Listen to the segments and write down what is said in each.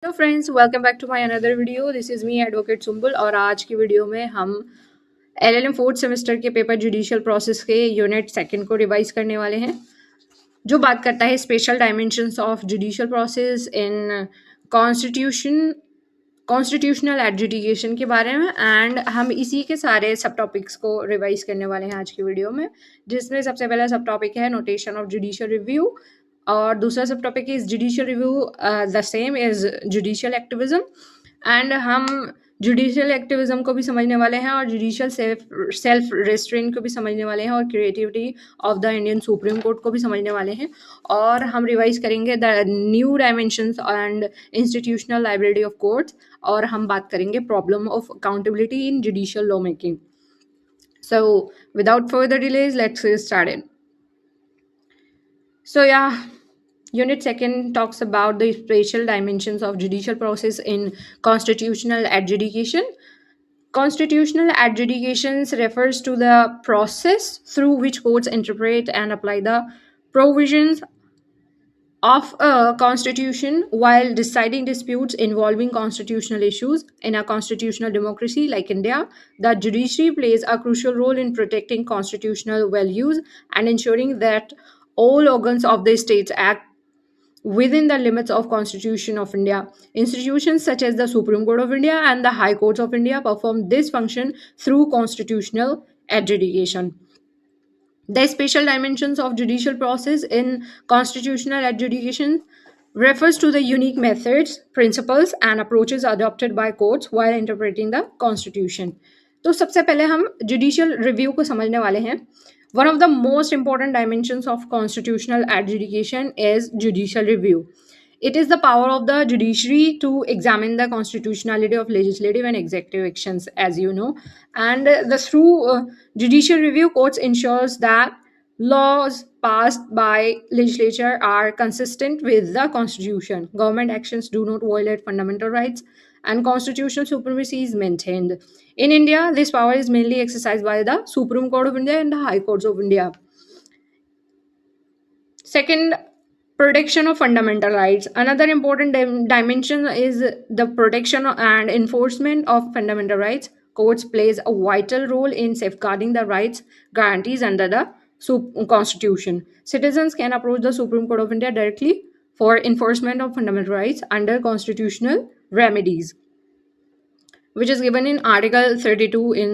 Hello friends, welcome back to my another video. This is me advocate Sumbul और आज की वीडियो में हम एलएलएम फोर्थ सेमेस्टर के पेपर जुडिशियल प्रोसेस के यूनिट सेकंड को रिवाइज करने वाले हैं, जो बात करता है special dimensions of judicial process in constitutional adjudication के बारे में। एंड हम इसी के सारे सब टॉपिक्स को रिवाइज करने वाले हैं आज की वीडियो में, जिसमें सबसे पहला सब टॉपिक है नोटेशन ऑफ जुडिशियल रिव्यू और दूसरा सब topic is judicial review the same is judicial activism. And हम जुडिशियल एक्टिविज्म को भी समझने वाले हैं और जुडिशियल सेल्फ रेस्ट्रेंट को भी समझने वाले हैं और creativity of the Indian supreme court को भी समझने वाले हैं। और हम रिवाइज करेंगे the new dimensions and institutional library of courts, और हम बात करेंगे problem of accountability in judicial law making. So without further delays let's get started. So yeah, Unit 2 talks about the spatial dimensions of judicial process in constitutional adjudication. Constitutional adjudications refers to the process through which courts interpret and apply the provisions of a constitution while deciding disputes involving constitutional issues. In a constitutional democracy like India, the judiciary plays a crucial role in protecting constitutional values and ensuring that all organs of the states act within the limits of Constitution of India. Institutions such as the Supreme Court of India and the High Courts of India perform this function through constitutional adjudication. The special dimensions of judicial process in constitutional adjudication refers to the unique methods, principles and approaches adopted by courts while interpreting the constitution. तो सबसे पहले हम judicial review को समझने वाले हैं। One of the most important dimensions of constitutional adjudication is judicial review. It is the power of the judiciary to examine the constitutionality of legislative and executive actions, as you know. And through judicial review, courts ensures that laws passed by legislature are consistent with the constitution. Government actions do not violate fundamental rights, and constitutional supremacy is maintained. In India, this power is mainly exercised by the Supreme Court of India and the High Courts of India. Second, protection of fundamental rights. Another important dimension is the protection and enforcement of fundamental rights. Courts plays a vital role in safeguarding the rights guarantees under the Constitution. Citizens can approach the Supreme Court of India directly for enforcement of fundamental rights under constitutional remedies, which is given in Article 32 in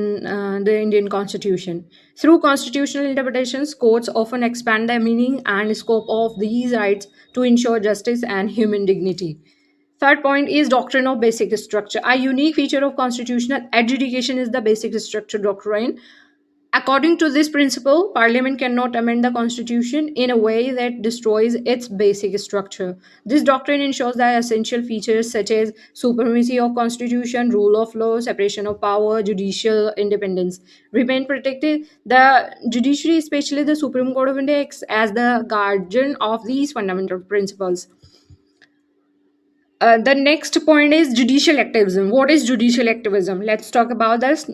the Indian Constitution. Through constitutional interpretations, courts often expand the meaning and scope of these rights to ensure justice and human dignity. Third point is doctrine of basic structure. A unique feature of constitutional adjudication is the basic structure doctrine. According to this principle, Parliament cannot amend the Constitution in a way that destroys its basic structure. This doctrine ensures that essential features such as supremacy of Constitution, rule of law, separation of power, judicial independence remain protected. The judiciary, especially the Supreme Court of India, acts as the guardian of these fundamental principles. The next point is judicial activism. What is judicial activism? Let's talk about this.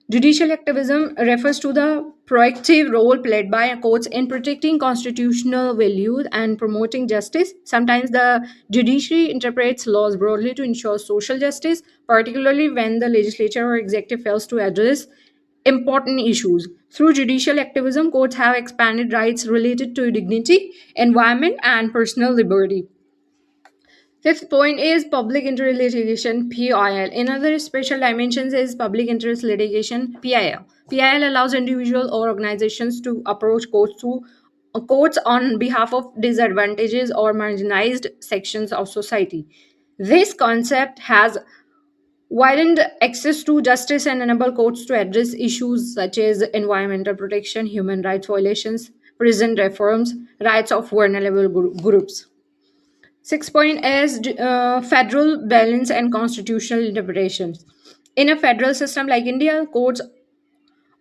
Judicial activism refers to the proactive role played by courts in protecting constitutional values and promoting justice. Sometimes the judiciary interprets laws broadly to ensure social justice, particularly when the legislature or executive fails to address important issues. Through judicial activism, courts have expanded rights related to dignity, environment, and personal liberty. Fifth point is public interest litigation, PIL. Another special dimensions is public interest litigation, PIL. PIL allows individuals or organizations to approach courts on behalf of disadvantaged or marginalized sections of society. This concept has widened access to justice and enable courts to address issues such as environmental protection, human rights violations, prison reforms, rights of vulnerable groups. Sixth point is federal balance and constitutional interpretations. In a federal system like India, courts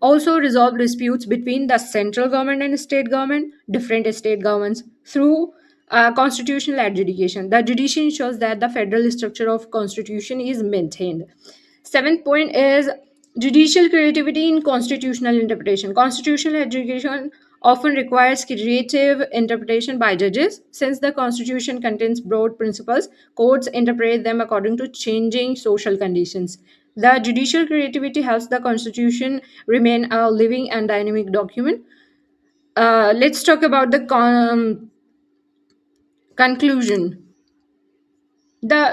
also resolve disputes between the central government and state government, different state governments, through constitutional adjudication. The judiciary ensures that the federal structure of constitution is maintained. Seventh point is judicial creativity in constitutional interpretation. Constitutional adjudication often requires creative interpretation by judges. Since the Constitution contains broad principles, courts interpret them according to changing social conditions. The judicial creativity helps the Constitution remain a living and dynamic document. Let's talk about the conclusion. The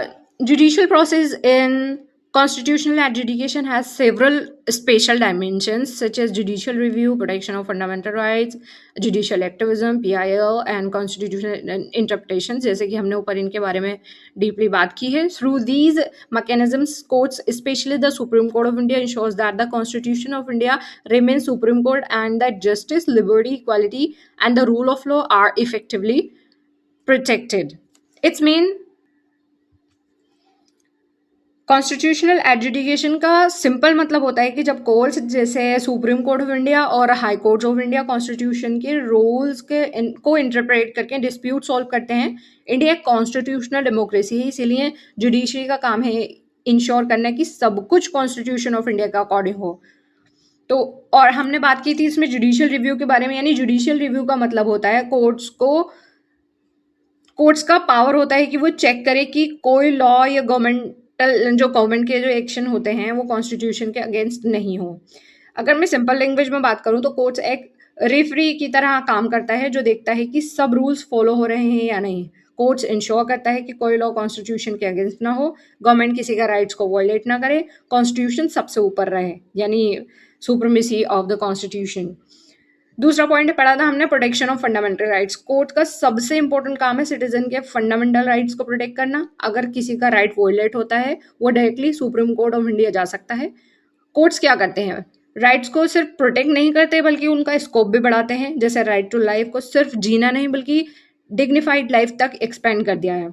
judicial process in constitutional adjudication has several spatial dimensions such as judicial review, protection of fundamental rights, judicial activism, PIL, and constitutional interpretations. जैसे कि हमने ऊपर इनके बारे में deeply बात की है. Through these mechanisms, courts, especially the Supreme Court of India, ensures that the Constitution of India remains Supreme Court and that justice, liberty, equality, and the rule of law are effectively protected. Its main constitutional adjudication का simple मतलब होता है कि जब courts जैसे supreme court of India और high court of India constitution के rules को इंटरप्रेट करके डिस्प्यूट सॉल्व करते हैं. इंडिया एक कॉन्स्टिट्यूशनल डेमोक्रेसी है, इसीलिए जुडिशरी का काम है इंश्योर करना कि सब कुछ कॉन्स्टिट्यूशन ऑफ इंडिया का अकॉर्डिंग हो. तो और हमने बात की थी इसमें जुडिशियल रिव्यू के बारे में, यानी जुडिशियल रिव्यू का मतलब होता है कोर्ट्स का पावर होता है कि वो चेक करे कि कोई लॉ या गवर्नमेंट के जो एक्शन होते हैं वो कॉन्स्टिट्यूशन के अगेंस्ट नहीं हो. अगर मैं सिंपल लैंग्वेज में बात करूं तो कोर्ट्स एक रेफरी की तरह काम करता है जो देखता है कि सब रूल्स फॉलो हो रहे हैं या नहीं. कोर्ट्स इंश्योर करता है कि कोई लॉ कॉन्स्टिट्यूशन के अगेंस्ट ना हो, गवर्नमेंट किसी का राइट्स को वॉयलेट ना करे, कॉन्स्टिट्यूशन सबसे ऊपर रहे, यानी सुप्रीमेसी ऑफ द कॉन्स्टिट्यूशन. दूसरा पॉइंट पढ़ा था हमने protection of fundamental rights. Court का सबसे इंपॉर्टेंट काम है सिटीजन के फंडामेंटल राइट्स को प्रोटेक्ट करना. अगर किसी का राइट वॉयलेट होता है वो directly supreme court of India जा सकता है. कोर्ट्स क्या करते हैं, राइट्स को सिर्फ प्रोटेक्ट नहीं करते बल्कि उनका स्कोप भी बढ़ाते हैं. जैसे राइट टू लाइफ को सिर्फ जीना नहीं बल्कि डिग्निफाइड लाइफ तक एक्सपेंड कर दिया है.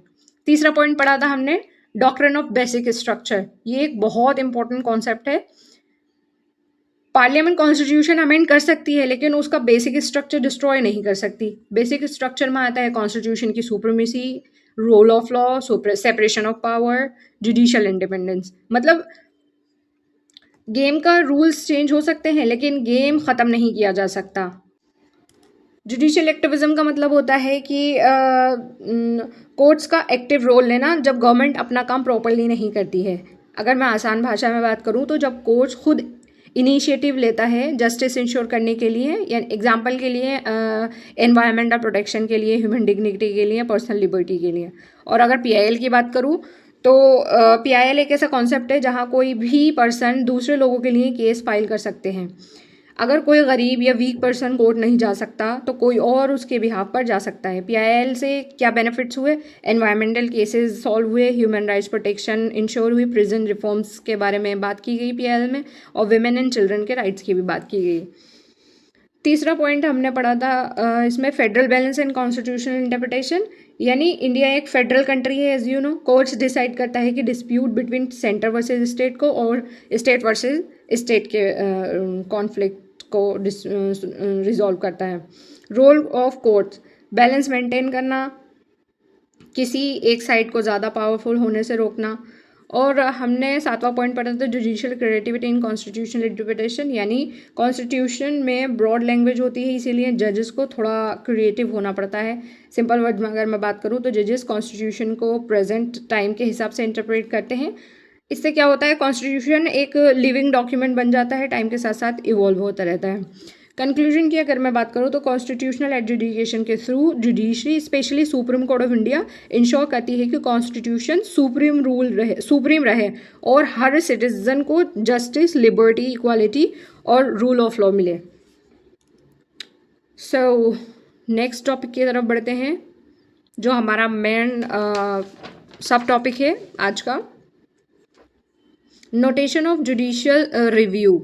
तीसरा पॉइंट पढ़ा था हमने डॉक्ट्रिन ऑफ बेसिक स्ट्रक्चर. ये एक बहुत इंपॉर्टेंट कॉन्सेप्ट है. पार्लियामेंट कॉन्स्टिट्यूशन अमेंड कर सकती है लेकिन उसका बेसिक स्ट्रक्चर डिस्ट्रॉय नहीं कर सकती. बेसिक स्ट्रक्चर में आता है कॉन्स्टिट्यूशन की supremacy, role of law, separation of power, judicial independence. मतलब गेम का रूल्स चेंज हो सकते हैं लेकिन गेम ख़त्म नहीं किया जा सकता. जुडिशियल एक्टिविज्म का मतलब होता है कि कोर्ट्स का एक्टिव रोल लेना जब गवर्नमेंट अपना काम प्रॉपरली नहीं करती है. अगर मैं आसान भाषा में बात करूं तो जब कोर्ट्स खुद इनिशिएटिव लेता है जस्टिस इंश्योर करने के लिए, या एग्जांपल के लिए एनवायरमेंटल प्रोटेक्शन के लिए, ह्यूमन डिग्निटी के लिए, पर्सनल लिबर्टी के लिए. और अगर पीआईएल की बात करूं तो पीआईएल एक ऐसा कॉन्सेप्ट है जहां कोई भी पर्सन दूसरे लोगों के लिए केस फाइल कर सकते हैं. अगर कोई गरीब या वीक पर्सन कोर्ट नहीं जा सकता तो कोई और उसके बिहाफ पर जा सकता है. पीआईएल से क्या बेनिफिट्स हुए, एनवायरमेंटल केसेस सॉल्व हुए, ह्यूमन राइट्स प्रोटेक्शन इंश्योर हुई, प्रिजन रिफॉर्म्स के बारे में बात की गई पीआईएल में, और विमेन एंड चिल्ड्रन के राइट्स की भी बात की गई. तीसरा पॉइंट हमने पढ़ा था इसमें federal balance and constitutional interpretation. यानी इंडिया एक फेडरल कंट्री है as you know. Courts decide करता है कि dispute between centre versus state को और स्टेट वर्सेज स्टेट के कॉन्फ्लिक्ट को रिजॉल्व करता है. Role of courts balance maintain करना, किसी एक साइड को ज़्यादा पावरफुल होने से रोकना. और हमने सातवां पॉइंट पढ़ा था judicial creativity in constitutional interpretation. यानी कॉन्स्टिट्यूशन में ब्रॉड लैंग्वेज होती है इसीलिए जजेस को थोड़ा क्रिएटिव होना पड़ता है. सिंपल वर्ड में अगर मैं बात करूँ तो जजेस कॉन्स्टिट्यूशन को प्रेजेंट टाइम के हिसाब से इंटरप्रेट करते हैं. इससे क्या होता है, कॉन्स्टिट्यूशन एक लिविंग डॉक्यूमेंट बन जाता है, टाइम के साथ साथ इवॉल्व होता रहता है. कंक्लूजन की अगर मैं बात करूँ तो कॉन्स्टिट्यूशनल एडजुडिकेशन के through judiciary specially supreme court of India ensure करती है कि कॉन्स्टिट्यूशन सुप्रीम रहे और हर सिटीजन को जस्टिस, लिबर्टी, इक्वालिटी और रूल ऑफ लॉ मिले. सो नेक्स्ट टॉपिक की तरफ बढ़ते हैं जो हमारा मेन सब टॉपिक है आज का, notation of judicial review.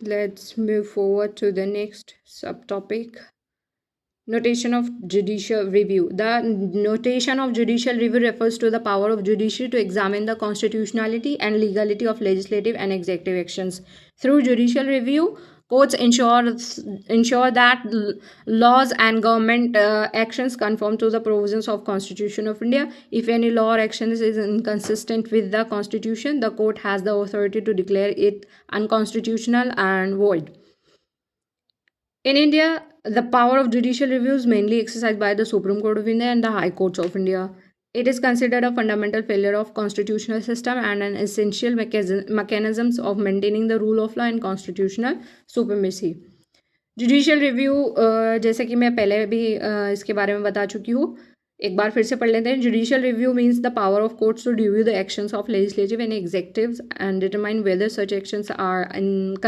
Let's move forward to the next subtopic, notation of judicial review. The notation of judicial review refers to the power of judiciary to examine the constitutionality and legality of legislative and executive actions. Through judicial review, Courts ensure that laws and government actions conform to the provisions of Constitution of India. If any law or action is inconsistent with the Constitution, the court has the authority to declare it unconstitutional and void. In India, the power of judicial review is mainly exercised by the Supreme Court of India and the High Courts of India. It is considered a fundamental failure of constitutional system and an essential mechanisms of maintaining the rule of law and constitutional supremacy. Judicial review जैसे कि मैं पहले भी इसके बारे में बता चुकी हूँ, एक बार फिर से पढ़ लेते हैं. Judicial review means the power of courts to review the actions of legislative and executives and determine whether such actions are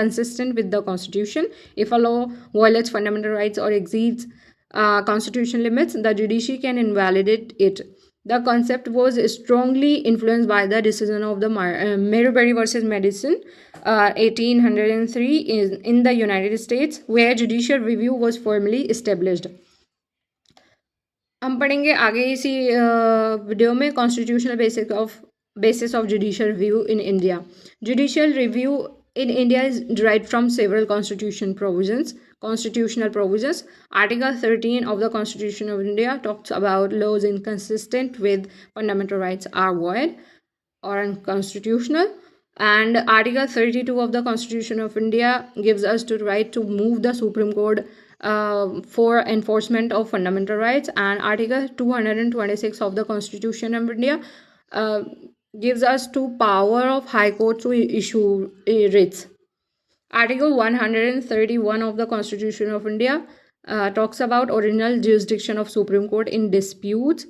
consistent with the constitution. If a law violates fundamental rights or exceeds constitutional limits, the judiciary can invalidate it. The concept was strongly influenced by the decision of the Marbury versus Madison 1803 in the United States, where judicial review was formally established. हम पढ़ेंगे आगे इसी video में constitutional basis of judicial review in India. Judicial review in India is derived from several constitutional provisions. Article 13 of the Constitution of India talks about laws inconsistent with fundamental rights are void or unconstitutional. And Article 32 of the Constitution of India gives us the right to move the Supreme Court for enforcement of fundamental rights. And Article 226 of the Constitution of India gives us to power of High Court to issue writs. Article 131 of the Constitution of India talks about original jurisdiction of Supreme Court in disputes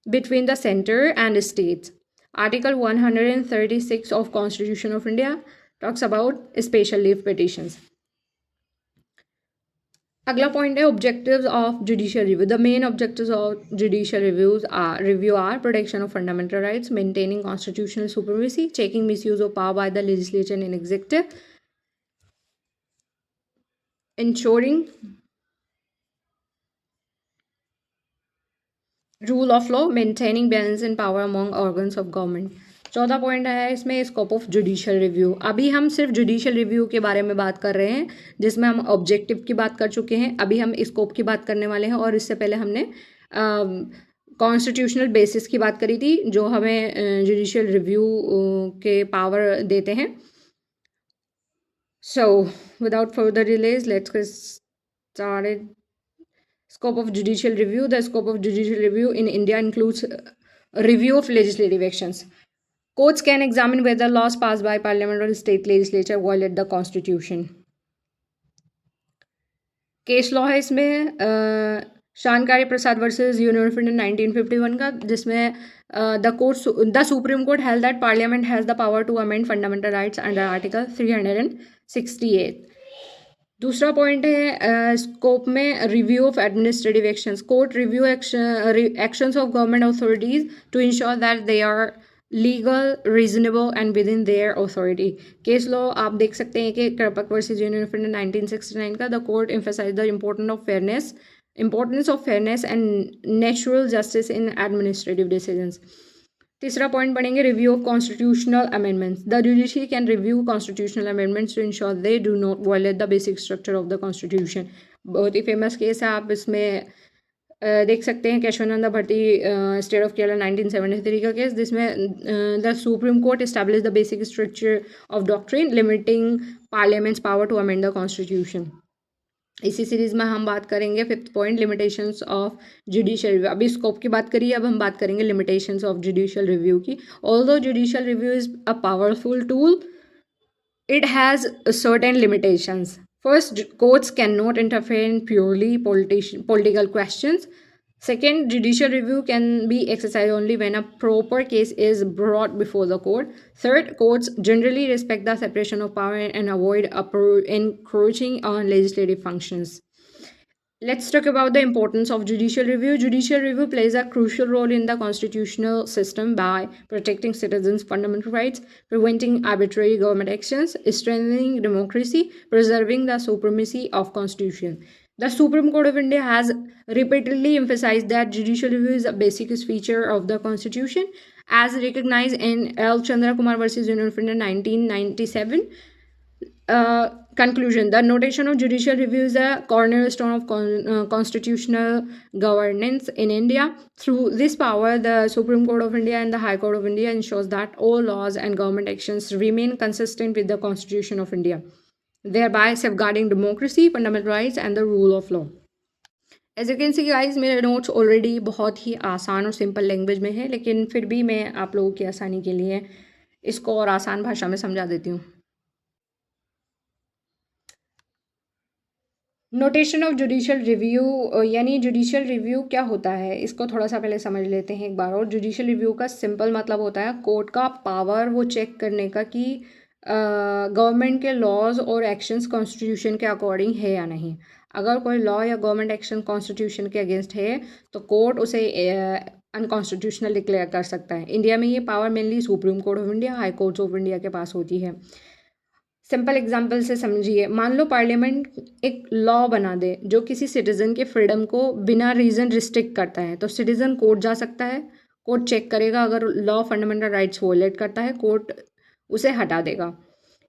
between the center and states. Article 136 of Constitution of India talks about special leave petitions. अगला point है objectives of judicial review. The main objectives of judicial review are protection of fundamental rights, maintaining constitutional supremacy, checking misuse of power by the legislature and executive, ensuring rule of law, maintaining balance in power among organs of government. चौथा point है इसमें scope of judicial review. अभी हम सिर्फ judicial review के बारे में बात कर रहे हैं, जिसमें हम ऑब्जेक्टिव की बात कर चुके हैं. अभी हम स्कोप की बात करने वाले हैं, और इससे पहले हमने कॉन्स्टिट्यूशनल बेसिस की बात करी थी, जो हमें जुडिशियल रिव्यू के पावर देते हैं. So, without further delays, let's get started. Scope of judicial review. The scope of judicial review in India includes review of legislative actions. Courts can examine whether laws passed by parliament or state legislature violate the constitution. Case law है इसमें Shankari Prasad versus union of India 1951 का, जिसमें the supreme court held that parliament has the power to amend fundamental rights under article 368. दूसरा point है scope में review of administrative actions. Court review actions of government authorities to ensure that they are legal, reasonable and within their authority. Case law आप देख सकते हैं कि Kraipak versus union of India 1969 का. The court emphasise the importance of fairness and natural justice in administrative decisions. तीसरा point पढ़ेंगे review of constitutional amendments. The judiciary can review constitutional amendments to ensure they do not violate the basic structure of the constitution. बहुत ही famous case है, आप इसमें देख सकते हैं केशवानंद भट्टी स्टेट ऑफ केरला 1973 का केस, जिसमें the supreme court establish the basic structure of doctrine limiting parliament's power to amend the constitution. इसी सीरीज में हम बात करेंगे fifth point limitations of judicial review. अभी स्कोप की बात करिए, अब हम बात करेंगे लिमिटेशंस ऑफ जुडिशियल रिव्यू की. Although judicial review is a powerful tool, it has certain limitations. First, courts cannot interfere in purely political questions. Second, judicial review can be exercised only when a proper case is brought before the court. Third, courts generally respect the separation of power and avoid encroaching on legislative functions. Let's talk about the importance of judicial review. Judicial review plays a crucial role in the constitutional system by protecting citizens' fundamental rights, preventing arbitrary government actions, strengthening democracy, preserving the supremacy of constitution. The Supreme Court of India has repeatedly emphasized that judicial review is a basic feature of the constitution, as recognized in L. Chandra Kumar versus Union of India 1997. Conclusion: the notation of judicial review is a cornerstone of constitutional governance in India. Through this power, the Supreme Court of India and the High Court of India ensures that all laws and government actions remain consistent with the Constitution of India, thereby safeguarding democracy, fundamental rights, and the rule of law. As you can see guys मेरे notes already बहुत ही आसान और simple language में है, लेकिन फिर भी मैं आप लोगों की आसानी के लिए इसको और आसान भाषा में समझा देती हूँ. नोटेशन ऑफ जुडिशियल रिव्यू, यानी जुडिशियल रिव्यू क्या होता है, इसको थोड़ा सा पहले समझ लेते हैं एक बार. और जुडिशियल रिव्यू का सिंपल मतलब होता है कोर्ट का पावर वो चेक करने का कि गवर्नमेंट के लॉज और एक्शंस कॉन्स्टिट्यूशन के अकॉर्डिंग है या नहीं. अगर कोई लॉ या गवर्नमेंट एक्शन कॉन्स्टिट्यूशन के अगेंस्ट है तो कोर्ट उसे अनकॉन्स्टिट्यूशनल डिक्लेयर कर सकता है. इंडिया में ये power mainly supreme court of India, high courts of India के पास होती है. सिंपल एग्जांपल से समझिए. मान लो पार्लियामेंट एक लॉ बना दे जो किसी सिटीज़न के फ्रीडम को बिना रीज़न रिस्ट्रिक्ट करता है, तो सिटीज़न कोर्ट जा सकता है. कोर्ट चेक करेगा, अगर लॉ फंडामेंटल राइट्स वोलेट करता है कोर्ट उसे हटा देगा.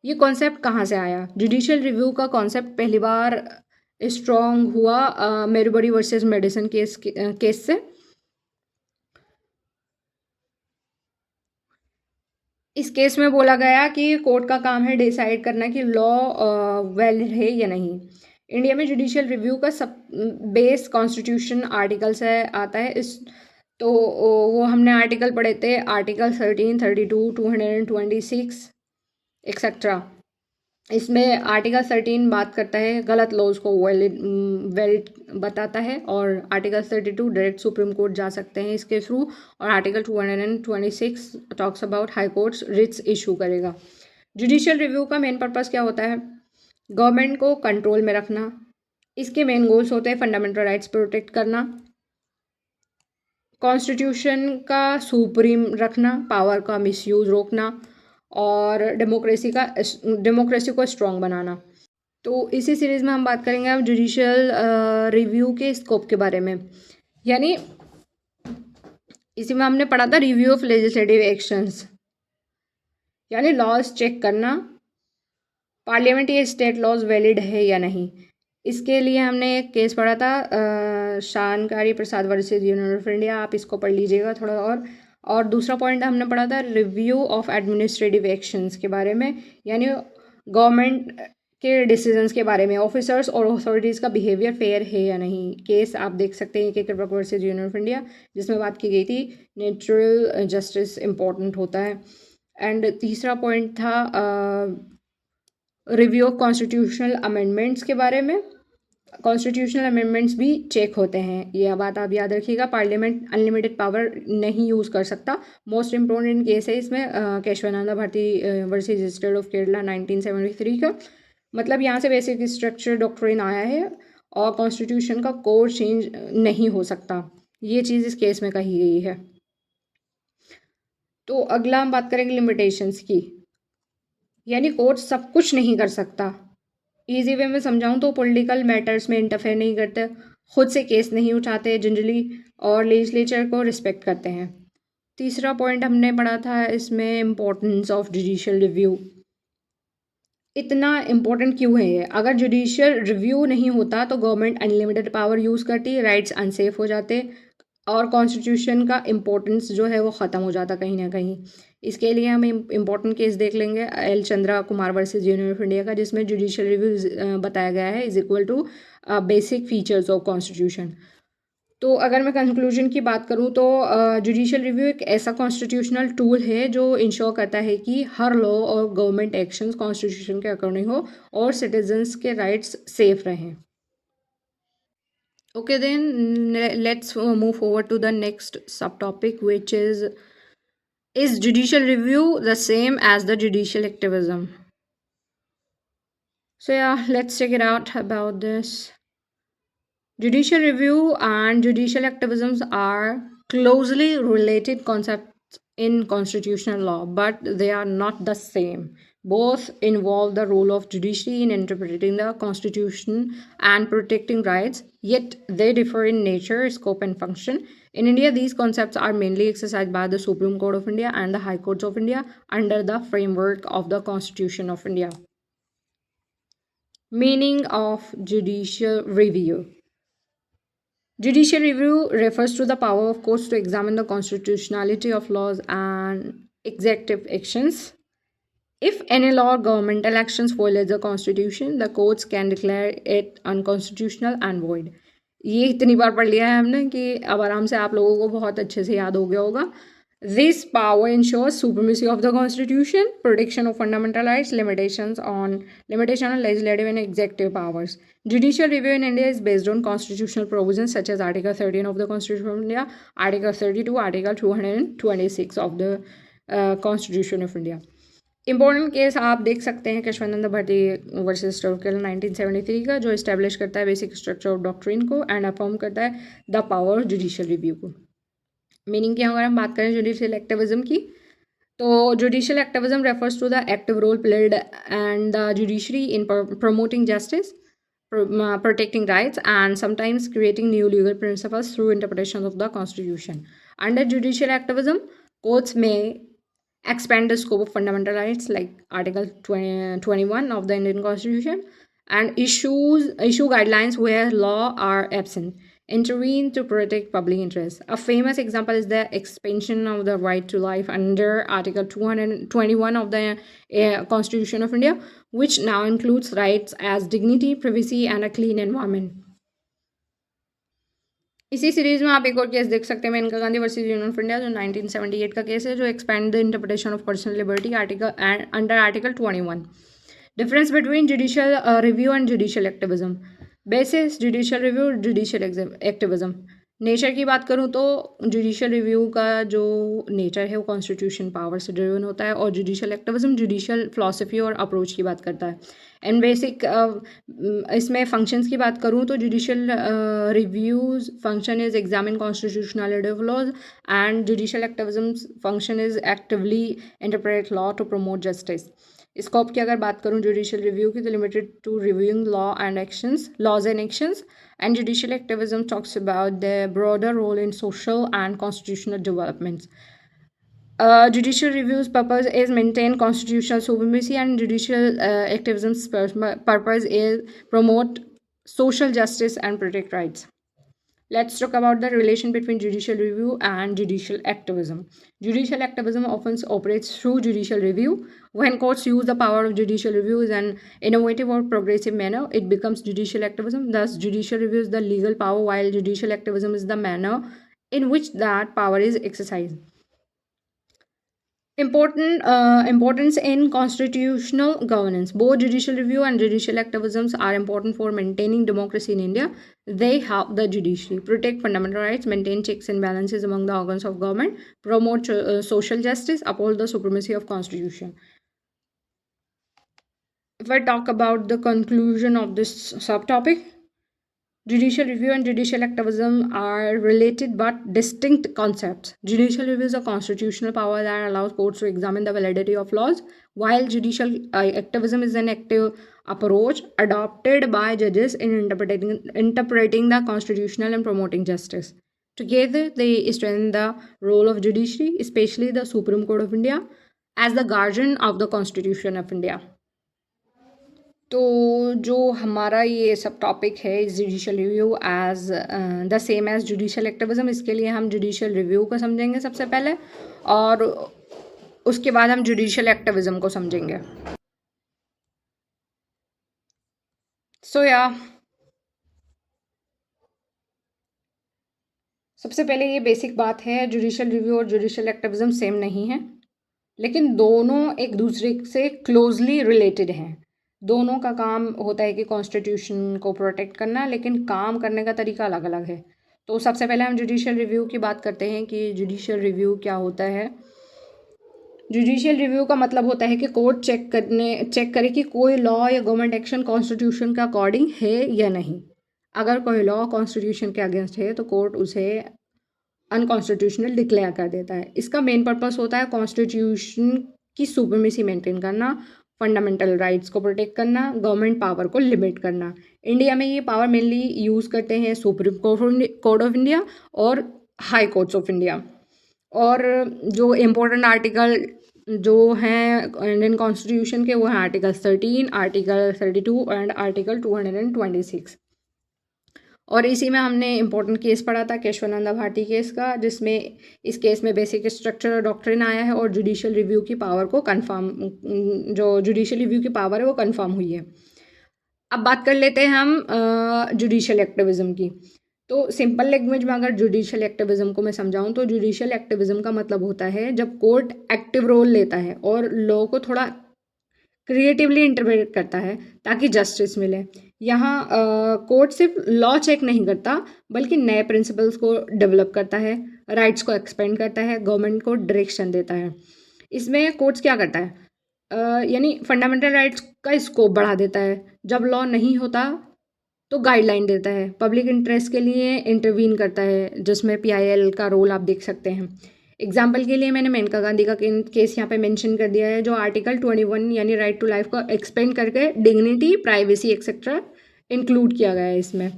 ये कॉन्सेप्ट कहाँ से आया? जुडिशियल रिव्यू का कॉन्सेप्ट पहली बार स्ट्रॉन्ग हुआ मेरुबरी वर्सेस मेडिसन केस से. इस केस में बोला गया कि कोर्ट का काम है डिसाइड करना कि लॉ वैलिड है या नहीं. इंडिया में जुडिशियल रिव्यू का सब बेस कॉन्स्टिट्यूशन आर्टिकल से आता है. इस तो वो हमने आर्टिकल पढ़े थे, आर्टिकल 13, 32, 226 एक्सेट्रा. इसमें आर्टिकल 13 बात करता है गलत लॉज को वैलिड बताता है, और आर्टिकल 32 डायरेक्ट सुप्रीम कोर्ट जा सकते हैं इसके थ्रू, और article 226 talks about high courts writs issue करेगा. जुडिशियल रिव्यू का मेन पर्पस क्या होता है? गवर्नमेंट को कंट्रोल में रखना. इसके मेन गोल्स होते हैं फंडामेंटल राइट्स प्रोटेक्ट करना, कॉन्स्टिट्यूशन का सुप्रीम रखना, पावर का मिसयूज रोकना, और डेमोक्रेसी को स्ट्रॉन्ग बनाना. तो इसी सीरीज़ में हम बात करेंगे अब जुडिशियल रिव्यू के स्कोप के बारे में. यानी इसी में हमने पढ़ा था रिव्यू ऑफ लेजिस्लेटिव एक्शंस, यानी लॉज चेक करना पार्लियामेंट या स्टेट लॉज वैलिड है या नहीं. इसके लिए हमने एक केस पढ़ा था शानकारी Prasad versus union of India, आप इसको पढ़ लीजिएगा थोड़ा. और दूसरा पॉइंट हमने पढ़ा था रिव्यू ऑफ एडमिनिस्ट्रेटिव एक्शंस के बारे में, यानी गवर्नमेंट के डिसीजंस के बारे में, ऑफिसर्स और अथॉरिटीज़ का बिहेवियर फेयर है या नहीं. केस आप देख सकते हैं कि Kraipak versus union of India, जिसमें बात की गई थी नेचुरल जस्टिस इम्पोर्टेंट होता है. एंड तीसरा पॉइंट था रिव्यू ऑफ कॉन्स्टिट्यूशनल अमेंडमेंट्स के बारे में. कॉन्स्टिट्यूशनल अमेंडमेंट्स भी चेक होते हैं, यह बात आप याद रखिएगा. पार्लियामेंट अनलिमिटेड पावर नहीं यूज़ कर सकता. मोस्ट इंपॉर्टेंट केस है इसमें Kesavananda Bharati versus state of Kerala 1973 का. मतलब यहाँ से बेसिक स्ट्रक्चर डॉक्ट्रिन आया है और कॉन्स्टिट्यूशन का कोर चेंज नहीं हो सकता, ये चीज़ इस केस में कही गई है. तो अगला हम बात करेंगे लिमिटेशंस की, यानी कोर्ट सब कुछ नहीं कर सकता. ईजी वे में समझाऊं तो पॉलिटिकल मैटर्स में इंटरफेयर नहीं करते, खुद से केस नहीं उठाते जनरली, और लेजिस्लेचर को रिस्पेक्ट करते हैं. तीसरा पॉइंट हमने पढ़ा था इसमें इम्पोर्टेंस ऑफ जुडिशियल रिव्यू. इतना इम्पोर्टेंट क्यों है ये? अगर जुडिशियल रिव्यू नहीं होता तो गवर्नमेंट अनलिमिटेड पावर यूज़ करती, राइट्स अनसेफ हो जाते, और कॉन्स्टिट्यूशन का इम्पोर्टेंस जो है वो ख़त्म हो जाता कहीं ना कहीं. इसके लिए हम इम्पोर्टेंट केस देख लेंगे L Chandra Kumar versus union of India का, जिसमें जुडिशियल रिव्यू बताया गया है is equal to basic features of constitution. तो अगर मैं कंक्लूजन की बात करूँ तो जुडिशियल रिव्यू एक ऐसा कॉन्स्टिट्यूशनल टूल है जो इंश्योर करता है कि हर लॉ और गवर्नमेंट एक्शंस कॉन्स्टिट्यूशन के अकॉर्डिंग हो और सिटीजन्स के राइट्स सेफ रहें. Okay, then let's move forward to the next subtopic, which is judicial review the same as the judicial activism? So yeah, let's check it out about this. Judicial review and judicial activisms are closely related concepts in constitutional law, but they are not the same. Both involve the role of judiciary in interpreting the constitution and protecting rights, yet they differ in nature, scope, and function. In India, these concepts are mainly exercised by the Supreme Court of India and the High Courts of India under the framework of the Constitution of India. Meaning of judicial review. Judicial review refers to the power of courts to examine the constitutionality of laws and executive actions. If any law or governmental actions violate the constitution, the courts can declare it unconstitutional and void. ये इतनी बार पढ़ लिया है हमने कि अब आराम से आप लोगों को बहुत अच्छे से याद हो गया होगा. This power ensures supremacy of the constitution, protection of fundamental rights, limitation on legislative and executive powers. Judicial review in India is based on constitutional provisions such as Article 13 of the Constitution of India, Article 32, Article 226 of the Constitution of India. Important case आप देख सकते हैं Keshavananda Bharti versus टोरकेल 1973 का, जो establish करता है basic structure of doctrine को and affirm करता है the power of judicial review को. मीनिंग क्या, अगर हम बात करें जुडिशियल एक्टिविज्म की, तो judicial activism refers to the active role played and the judiciary in promoting justice, protecting rights, and sometimes creating new legal principles through interpretation of the constitution. Under judicial activism, courts may expand the scope of fundamental rights like Article 21 of the Indian Constitution and issue guidelines where law are absent, intervene to protect public interest. A famous example is the expansion of the right to life under Article 221 of the Constitution of India, which now includes rights as dignity, privacy, and a clean environment. इसी series में आप एक और case देख सकते हैं, Maneka Gandhi versus union of India, जो 1978 का केस है, जो expand the interpretation of personal liberty under article 21. Difference between judicial review and judicial activism. Basis judicial review, judicial activism. Nature की बात करूं तो जुडिशियल रिव्यू का जो नेचर है वो कॉन्स्टिट्यूशन पावर से ड्रिवन होता है, और जुडिशियल एक्टिविज्म जुडिशियल फिलॉसफी और अप्रोच की बात करता है. एंड बेसिक इसमें फंक्शंस की बात करूं तो judicial review's function is examine constitutionality of laws, and judicial activism function is actively interpret law to promote justice. Scope की अगर बात करूं जुडिशियल रिव्यू की, तो limited to reviewing laws and actions, and judicial activism talks about the broader role in social and constitutional developments. Judicial review's purpose is maintain constitutional supremacy, and judicial activism's purpose is promote social justice and protect rights. Let's talk about the relation between judicial review and judicial activism. Judicial activism often operates through judicial review. When courts use the power of judicial review in an innovative or progressive manner, it becomes judicial activism. Thus, judicial review is the legal power, while judicial activism is the manner in which that power is exercised. Importance in constitutional governance. Both judicial review and judicial activisms are important for maintaining democracy in India. They help the judiciary protect fundamental rights, maintain checks and balances among the organs of government, promote social justice, uphold the supremacy of constitution. If I talk about the conclusion of this subtopic, judicial review and judicial activism are related but distinct concepts. Judicial review is a constitutional power that allows courts to examine the validity of laws, while judicial activism is an active approach adopted by judges in interpreting the constitutional and promoting justice. Together, they strengthen the role of judiciary, especially the Supreme Court of India, as the guardian of the Constitution of India. तो जो हमारा ये सब topic है judicial review as the same as judicial activism, इसके लिए हम judicial review को समझेंगे सबसे पहले, और उसके बाद हम जुडिशियल एक्टिविज्म को समझेंगे. सबसे पहले ये बेसिक बात है, जुडिशियल रिव्यू और जुडिशियल एक्टिविज्म सेम नहीं है, लेकिन दोनों एक दूसरे से क्लोजली रिलेटेड हैं. दोनों का काम होता है कि कॉन्स्टिट्यूशन को प्रोटेक्ट करना, लेकिन काम करने का तरीका अलग अलग है. तो सबसे पहले हम जुडिशियल रिव्यू की बात करते हैं कि जुडिशियल रिव्यू क्या होता है. जुडिशियल रिव्यू का मतलब होता है कि कोर्ट चेक करे कि कोई लॉ या गवर्नमेंट एक्शन कॉन्स्टिट्यूशन के अकॉर्डिंग है या नहीं. अगर कोई लॉ कॉन्स्टिट्यूशन के अगेंस्ट है तो कोर्ट उसे अनकॉन्स्टिट्यूशनल डिक्लेयर कर देता है. इसका मेन पर्पस होता है कॉन्स्टिट्यूशन की सुप्रीमेसी मेंटेन करना, फंडामेंटल राइट्स को प्रोटेक्ट करना, गवर्नमेंट पावर को लिमिट करना. इंडिया में ये पावर मेनली यूज़ करते हैं सुप्रीम कोर्ट ऑफ इंडिया और हाई कोर्ट्स ऑफ इंडिया. और जो इम्पोर्टेंट आर्टिकल जो हैं इंडियन कॉन्स्टिट्यूशन के, वो हैं आर्टिकल 13, आर्टिकल 32 एंड आर्टिकल 226। और इसी में हमने इम्पोर्टेंट केस पढ़ा था केशवानंदा भाटी केस का, जिसमें इस केस में बेसिक स्ट्रक्चर और डॉक्ट्रिन आया है और जुडिशियल रिव्यू की पावर को कंफर्म, जो जुडिशियल रिव्यू की पावर है वो कंफर्म हुई है। अब बात कर लेते हैं हम जुडिशियल एक्टिविज्म की। तो सिंपल लैंग्वेज में अगर जुडिशियल एक्टिविज्म को मैं समझाऊं तो जुडिशियल एक्टिविज्म का मतलब होता है जब कोर्ट एक्टिव रोल लेता है और लॉ को थोड़ा क्रिएटिवली इंटरप्रेट करता है ताकि जस्टिस मिले। यहाँ कोर्ट सिर्फ लॉ चेक नहीं करता बल्कि नए प्रिंसिपल्स को डेवलप करता है, राइट्स को एक्सपेंड करता है, गवर्नमेंट को डायरेक्शन देता है। इसमें कोर्ट्स क्या करता है, यानी फंडामेंटल राइट्स का स्कोप बढ़ा देता है। जब लॉ नहीं होता तो गाइडलाइन देता है, पब्लिक इंटरेस्ट के लिए इंटरवीन करता है, जिसमें पीआईएल का रोल आप देख सकते हैं। एग्जाम्पल के लिए मैंने मेनका गांधी का केस यहाँ पे मेंशन कर दिया है, जो आर्टिकल 21 यानी राइट टू लाइफ को एक्सपेंड करके डिग्निटी, प्राइवेसी एक्सेट्रा इंक्लूड किया गया है इसमें।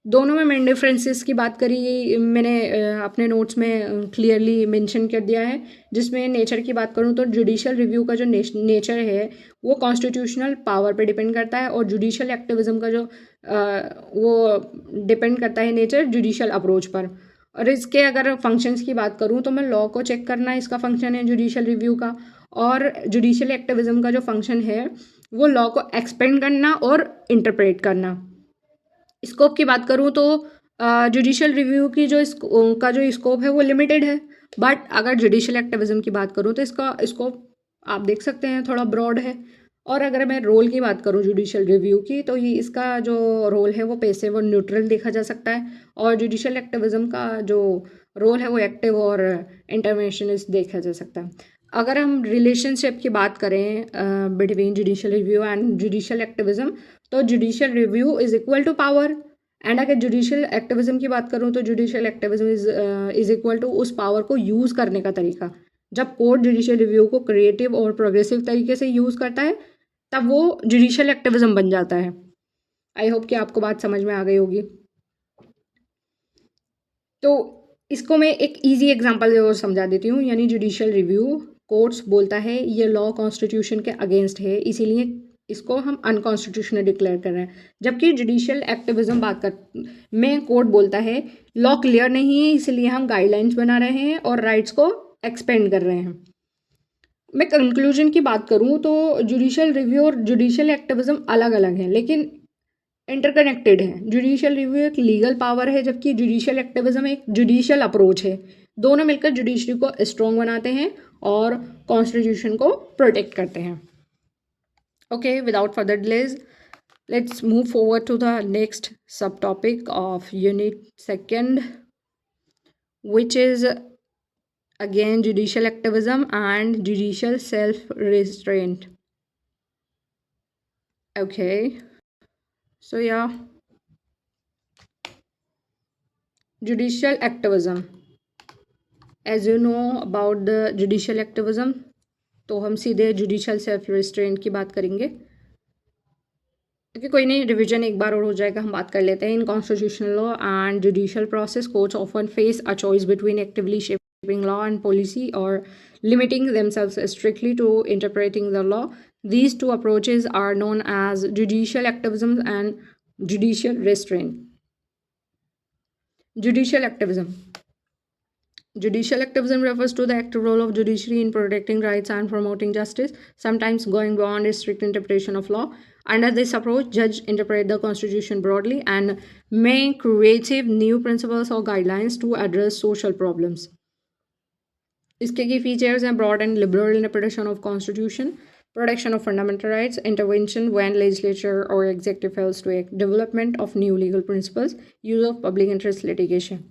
दोनों में मेन डिफरेंसेस की बात करी मैंने अपने नोट्स में क्लियरली मेंशन कर दिया है। जिसमें नेचर की बात करूँ तो जुडिशियल रिव्यू का जो नेचर है वो कॉन्स्टिट्यूशनल पावर पे डिपेंड करता है, और जुडिशियल एक्टिविज्म का जो वो डिपेंड करता है नेचर जुडिशियल अप्रोच पर। और इसके अगर फंक्शंस की बात करूँ तो मैं लॉ को चेक करना इसका फंक्शन है जुडिशियल रिव्यू का, और जुडिशियल एक्टिविज्म का जो फंक्शन है वो लॉ को एक्सपेंड करना और इंटरप्रेट करना। स्कोप की बात करूँ तो जुडिशियल रिव्यू की जो का जो स्कोप है वो लिमिटेड है, बट अगर जुडिशियल एक्टिविज्म की बात करूँ तो इसका स्कोप आप देख सकते हैं थोड़ा ब्रॉड है। और अगर मैं रोल की बात करूँ जुडिशियल रिव्यू की, तो ये इसका जो रोल है वो पैसिव और न्यूट्रल देखा जा सकता है, और जुडिशियल एक्टिविज्म का जो रोल है वो एक्टिव और इंटरवेंशनिस्ट देखा जा सकता है। अगर हम रिलेशनशिप की बात करें between judicial review and judicial activism, तो judicial review is equal to power, and अगर जुडिशियल एक्टिविज्म की बात करूँ तो judicial activism is equal to उस पावर को यूज़ करने का तरीका। जब कोर्ट जुडिशियल रिव्यू को क्रिएटिव और प्रोग्रेसिव तरीके से यूज़ करता है तब वो जुडिशियल एक्टिविज्म बन जाता है। आई होप कि आपको बात समझ में आ गई होगी। तो इसको मैं एक इजी एग्जांपल और समझा देती हूँ, यानी जुडिशियल रिव्यू कोर्ट्स बोलता है ये लॉ कॉन्स्टिट्यूशन के अगेंस्ट है, इसीलिए इसको हम अनकॉन्स्टिट्यूशनल डिक्लेयर कर रहे हैं। जबकि जुडिशियल एक्टिविज्म बात कर में कोर्ट बोलता है लॉ क्लियर नहीं है, इसलिए हम गाइडलाइंस बना रहे हैं और राइट्स को एक्सपेंड कर रहे हैं। मैं कंक्लूजन की बात करूँ तो जुडिशियल रिव्यू और जुडिशियल एक्टिविज्म अलग अलग हैं लेकिन इंटरकनेक्टेड है। जुडिशियल रिव्यू एक लीगल पावर है जबकि जुडिशियल एक्टिविज्म एक जुडिशियल अप्रोच है। दोनों मिलकर जुडिशरी को स्ट्रॉन्ग बनाते हैं और कॉन्स्टिट्यूशन को प्रोटेक्ट करते हैं। Okay, without further delays let's move forward to the next subtopic of unit second, which is again judicial activism and judicial self restraint. Okay, so yeah, judicial activism, as you know about the judicial activism, तो हम सीधे judicial self restraint की बात करेंगे क्योंकि कोई नहीं, revision एक बार और हो जाएगा। हम बात कर लेते हैं। In constitutional law and judicial process courts often face a choice between actively shaping law and policy or limiting themselves strictly to interpreting the law. These two approaches are known as judicial activism and judicial restraint. Judicial activism. Judicial activism refers to the active role of judiciary in protecting rights and promoting justice, sometimes going beyond a strict interpretation of law. Under this approach, judges interpret the Constitution broadly and make creative new principles or guidelines to address social problems. इसके की features हैं broad and liberal interpretation of constitution, protection of fundamental rights, intervention when legislature or executive fails to act, development of new legal principles, use of public interest litigation.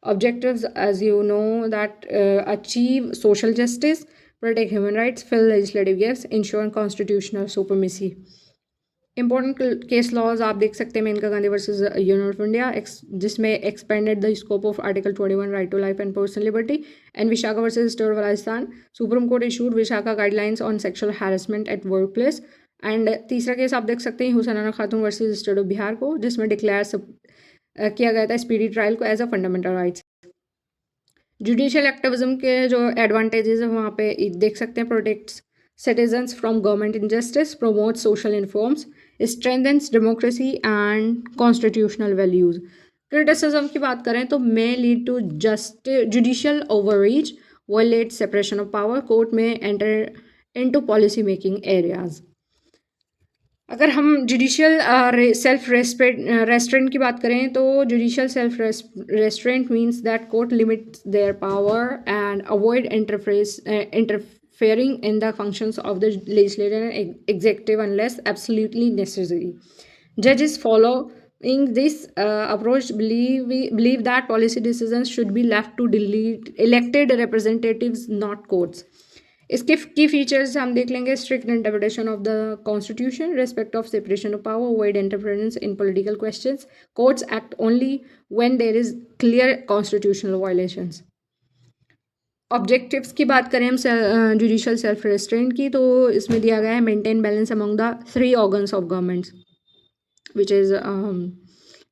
Objectives, as you know, that achieve social justice, protect human rights, fill legislative gaps, ensure constitutional supremacy. Important case laws आप देख सकते हैं Maneka Gandhi versus union of India, जिसमें expanded the scope of article 21 right to life and personal liberty, and Vishakha versus state of Rajasthan, Supreme Court issued Vishakha guidelines on sexual harassment at work place. And तीसरा case आप देख सकते हैं हुसैनाना खातून versus state of Bihar को, जिसमें declare किया गया था स्पीडी ट्रायल को as a fundamental rights. Judicial activism के जो एडवांटेजेस है वहाँ पे देख सकते हैं, protects citizens from government injustice, promotes social reforms, strengthens democracy and constitutional values. Criticism की बात करें तो may lead to just judicial overreach, violate separation of power, court may enter into policy making areas. अगर हम judicial self restaurant की बात करें तो judicial self restaurant means that court limits their power and avoid interfering in the functions of the legislature and executive unless absolutely necessary. Judges following this approach believe that policy decisions should be left to elected representatives, not courts. इसके की features हम देख लेंगे, strict interpretation of the constitution, respect of separation of power, avoid interference in political questions, courts act only when there is clear constitutional violations. Objectives की बात करें हम judicial self restaurant की, तो इसमें दिया गया है maintain balance among the 3 organs of governments which is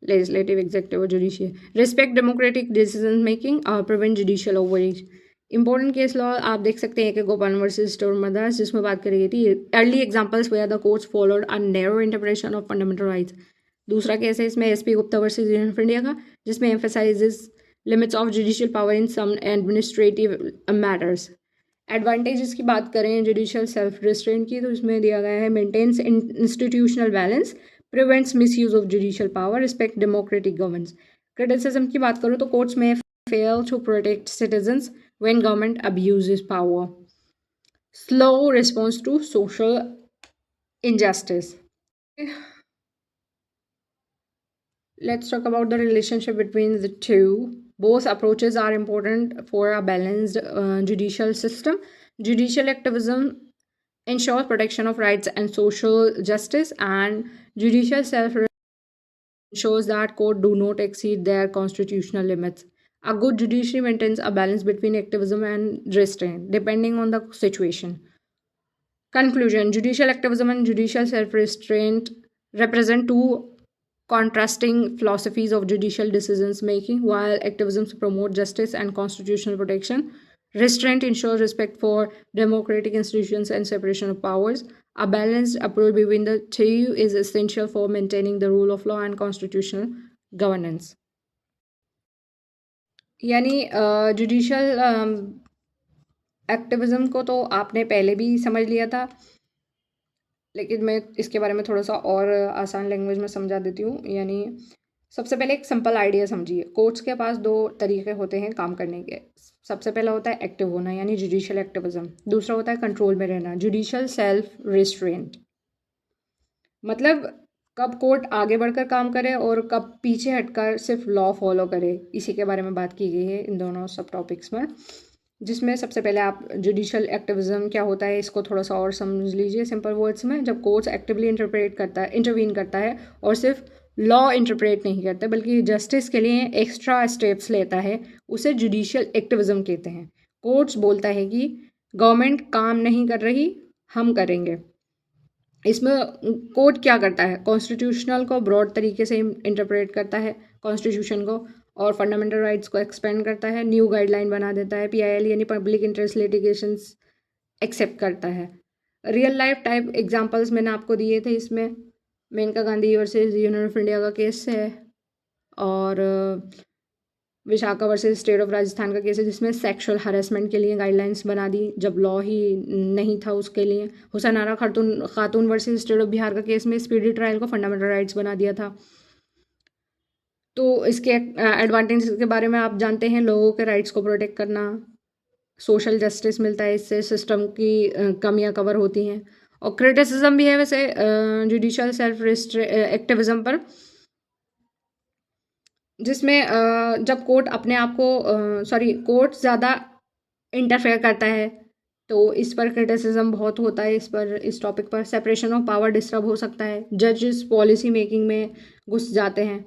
legislative, executive और judicial, respect democratic decision making और prevent judicial overreach. Important case law आप देख सकते हैं कि गोपाल वर्सेस स्टोर मद्रास, जिसमें बात करी गई थी early examples where the courts followed a narrow interpretation of fundamental rights. दूसरा केस है इसमें SP Gupta versus union of India का, जिसमें emphasises limits of judicial power in some administrative matters. Advantages की बात करें जुडिशियल सेल्फ रिस्ट्रेंट की, तो इसमें दिया गया है maintains institutional balance, prevents misuse of judicial power, respect democratic governance. Criticism की बात करूँ तो कोर्ट्स में fail to protect citizens when government abuses power. Slow response to social injustice. Let's talk about the relationship between the two. Both approaches are important for a balanced judicial system. Judicial activism ensures protection of rights and social justice, and judicial self ensures that courts do not exceed their constitutional limits. A good judiciary maintains a balance between activism and restraint, depending on the situation. Conclusion: judicial activism and judicial self restraint represent two contrasting philosophies of judicial decisions making. While activism promotes justice and constitutional protection, restraint ensures respect for democratic institutions and separation of powers. A balanced approach between the two is essential for maintaining the rule of law and constitutional governance. यानी judicial activism को तो आपने पहले भी समझ लिया था, लेकिन मैं इसके बारे में थोड़ा सा और आसान लैंग्वेज में समझा देती हूँ। यानी सबसे पहले एक सिंपल आइडिया समझिए। कोर्ट्स के पास 2 तरीके होते हैं काम करने के। सबसे पहला होता है एक्टिव होना यानी जुडिशियल एक्टिविज़म, दूसरा होता है कंट्रोल में रहना, जुडिशियल सेल्फ रिस्ट्रेंट। मतलब कब कोर्ट आगे बढ़कर काम करे और कब पीछे हटकर सिर्फ लॉ फॉलो करे, इसी के बारे में बात की गई है इन दोनों सब टॉपिक्स में। जिसमें सबसे पहले आप जुडिशियल एक्टिविज़म क्या होता है इसको थोड़ा सा और समझ लीजिए सिंपल वर्ड्स में। जब कोर्ट्स एक्टिवली इंटरवीन करता है और सिर्फ लॉ इंटरप्रेट नहीं करता बल्कि जस्टिस के लिए एक्स्ट्रा स्टेप्स लेता है, उसे जुडिशियल एक्टिविज़म कहते हैं। कोर्ट्स बोलता है कि गवर्नमेंट काम नहीं कर रही, हम करेंगे। इसमें कोर्ट क्या करता है, कॉन्स्टिट्यूशनल को ब्रॉड तरीके से इंटरप्रेट करता है कॉन्स्टिट्यूशन को, और फंडामेंटल राइट्स को एक्सपेंड करता है, न्यू गाइडलाइन बना देता है, पीआईएल यानी पब्लिक इंटरेस्ट लिटिगेशंस एक्सेप्ट करता है। रियल लाइफ टाइप एग्जांपल्स मैंने आपको दिए थे, इसमें Maneka Gandhi versus union of India का केस है, और Vishaka versus state of Rajasthan का केस है जिसमें सेक्सुअल हरेसमेंट के लिए गाइडलाइंस बना दी जब लॉ ही नहीं था उसके लिए। हुसैन आरा खातून वर्सेस स्टेट ऑफ बिहार का केस में स्पीडी ट्रायल को फंडामेंटल राइट्स बना दिया था। तो इसके एडवांटेज के बारे में आप जानते हैं, लोगों के राइट्स को प्रोटेक्ट करना, सोशल जस्टिस मिलता है, इससे सिस्टम की कमियां कवर होती हैं। और क्रिटिसिज्म भी है वैसे जुडिशियल सेल्फ एक्टिविज्म पर, जिसमें जब कोर्ट अपने आप को कोर्ट ज़्यादा इंटरफेयर करता है तो इस पर क्रिटिसिज्म बहुत होता है। इस टॉपिक पर सेपरेशन ऑफ पावर डिस्टर्ब हो सकता है, जजेस पॉलिसी मेकिंग में घुस जाते हैं।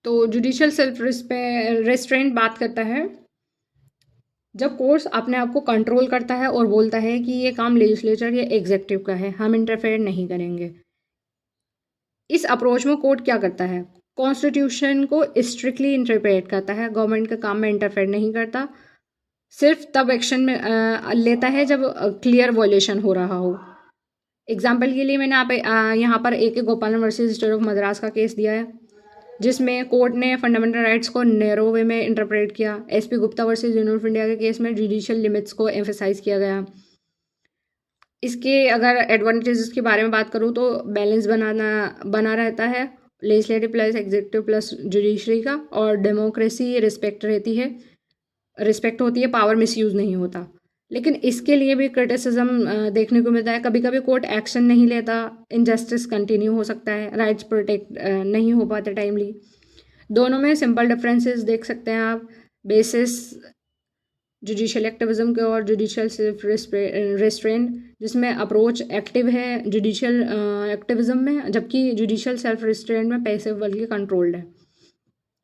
तो जुडिशियल सेल्फ रेस्ट्रेंट बात करता है जब कोर्ट्स अपने आप को कंट्रोल करता है और बोलता है कि ये काम लेजिस्लेचर या एग्जीक्यूटिव का है, हम इंटरफेयर नहीं करेंगे। इस अप्रोच में कोर्ट क्या करता है, कॉन्स्टिट्यूशन को स्ट्रिक्टली इंटरप्रेट करता है, गवर्नमेंट के काम में इंटरफेयर नहीं करता, सिर्फ तब एक्शन में लेता है जब क्लियर वॉयलेशन हो रहा हो। एग्जाम्पल के लिए मैंने यहाँ पर ए के गोपालन वर्सेस स्टेट ऑफ मद्रास का केस दिया है, जिसमें कोर्ट ने फंडामेंटल राइट्स को नैरो वे में इंटरप्रेट किया। SP Gupta versus union of India के केस में जुडिशियल लिमिट्स को एम्फेसाइज किया गया। इसके अगर एडवांटेजेस के बारे में बात करूँ तो बैलेंस बना रहता है legislative plus executive plus judiciary का, और डेमोक्रेसी रिस्पेक्ट होती है, पावर मिसयूज़ नहीं होता। लेकिन इसके लिए भी क्रिटिसिज्म देखने को मिलता है, कभी कभी कोर्ट एक्शन नहीं लेता, इनजस्टिस कंटिन्यू हो सकता है, राइट्स प्रोटेक्ट नहीं हो पाते टाइमली। दोनों में सिंपल डिफरेंसेस देख सकते हैं आप, बेसिस जुडिशियल एक्टिविज्म के और जुडिशियल सेल्फ रेस्ट्रेंट, जिसमें अप्रोच एक्टिव है जुडिशियल एक्टिविज्म में, जबकि जुडिशियल सेल्फ रेस्ट्रेंट में पैसिव बल्कि कंट्रोल्ड है।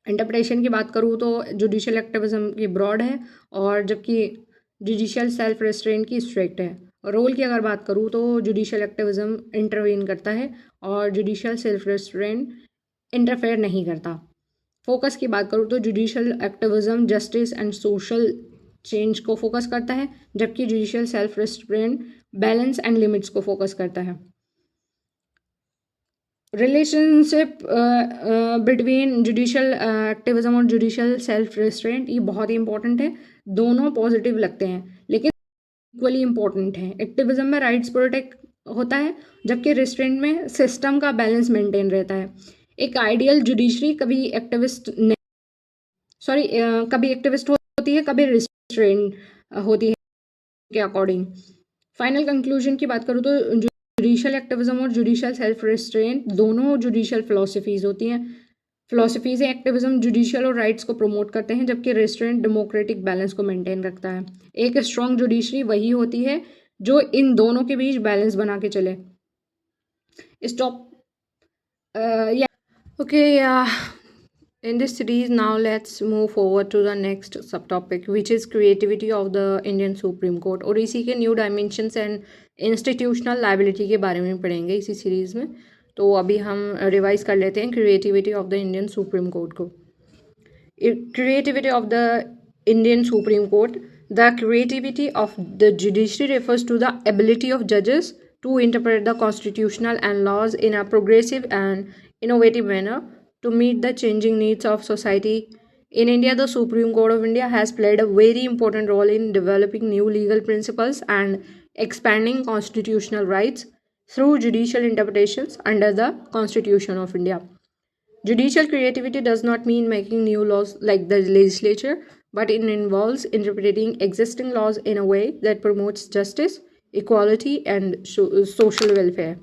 इंटरप्रिटेशन की बात करूँ तो जुडिशियल एक्टिविज्म की ब्रॉड है, और जबकि जुडिशियल सेल्फ रेस्ट्रेंट की स्ट्रिक्ट है। रोल की अगर बात करूँ तो जुडिशियल एक्टिविज्म इंटरवीन करता है और जुडिशियल सेल्फ रेस्ट्रेंट इंटरफेयर नहीं करता। फोकस की बात करूँ तो judicial activism justice and social change को फोकस करता है, जबकि judicial self restaurant balance and limits को फोकस करता है। रिलेशनशिप बिटवीन जुडिशियल एक्टिविज्म और जुडिशियल सेल्फ रेस्ट्रेंट ये बहुत ही इंपॉर्टेंट है। दोनों पॉजिटिव लगते हैं लेकिन इक्वली इंपॉर्टेंट है। एक्टिविज्म में राइट्स प्रोटेक्ट होता है, जबकि रेस्ट्रेंट में सिस्टम का बैलेंस मेंटेन रहता है। एक आइडियल जुडिशरी कभी एक्टिविस्ट होती है, कभी रेस्ट्रेंट होती है के अकॉर्डिंग। फाइनल कंक्लूजन की बात करूँ तो जुडिशियल एक्टिविज्म और जुडिशियल सेल्फ रेस्ट्रेंट दोनों जुडिशियल फिलोसफीज होती हैं। फिलोसफीज एक्टिविज्म जुडिशियल और राइट्स को प्रमोट करते हैं, जबकि रेस्ट्रेंट डेमोक्रेटिक बैलेंस को मेंटेन रखता है। एक स्ट्रॉन्ग जुडिशरी वही होती है जो इन दोनों के बीच बैलेंस बना के चले। स्टॉप या ओके या in this series now let's move forward to the next subtopic, which is creativity of the Indian Supreme Court, और इसी के new dimensions and institutional liability के बारे में पढ़ेंगे इसी सीरीज़ में। तो अभी हम रिवाइज कर लेते हैं creativity of the Indian supreme court को। Creativity of the Indian Supreme Court. The creativity of the judiciary refers to the ability of judges to interpret the constitutional and laws in a progressive and innovative manner to meet the changing needs of society. In India, the Supreme Court of India has played a very important role in developing new legal principles and expanding constitutional rights through judicial interpretations under the Constitution of India. Judicial creativity does not mean making new laws like the legislature, but it involves interpreting existing laws in a way that promotes justice, equality, and social welfare.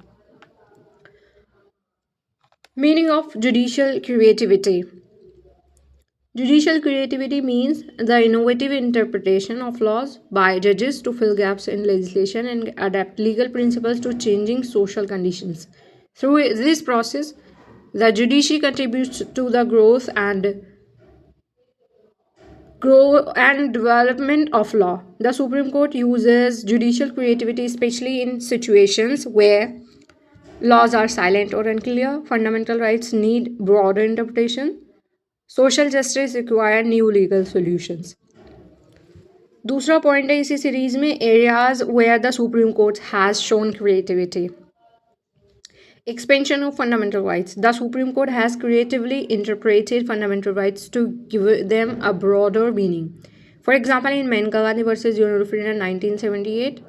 Meaning of judicial creativity. Judicial creativity means the innovative interpretation of laws by judges to fill gaps in legislation and adapt legal principles to changing social conditions. Through this process, the judiciary contributes to the growth and development of law. The Supreme Court uses judicial creativity especially in situations where laws are silent or unclear, fundamental rights need broader interpretation, social justice require new legal solutions. दूसरा point है इसी series में areas where the supreme court has shown creativity. Expansion of fundamental rights. The Supreme Court has creatively interpreted fundamental rights to give them a broader meaning. For example, in Maneka Gandhi versus Union of India 1978,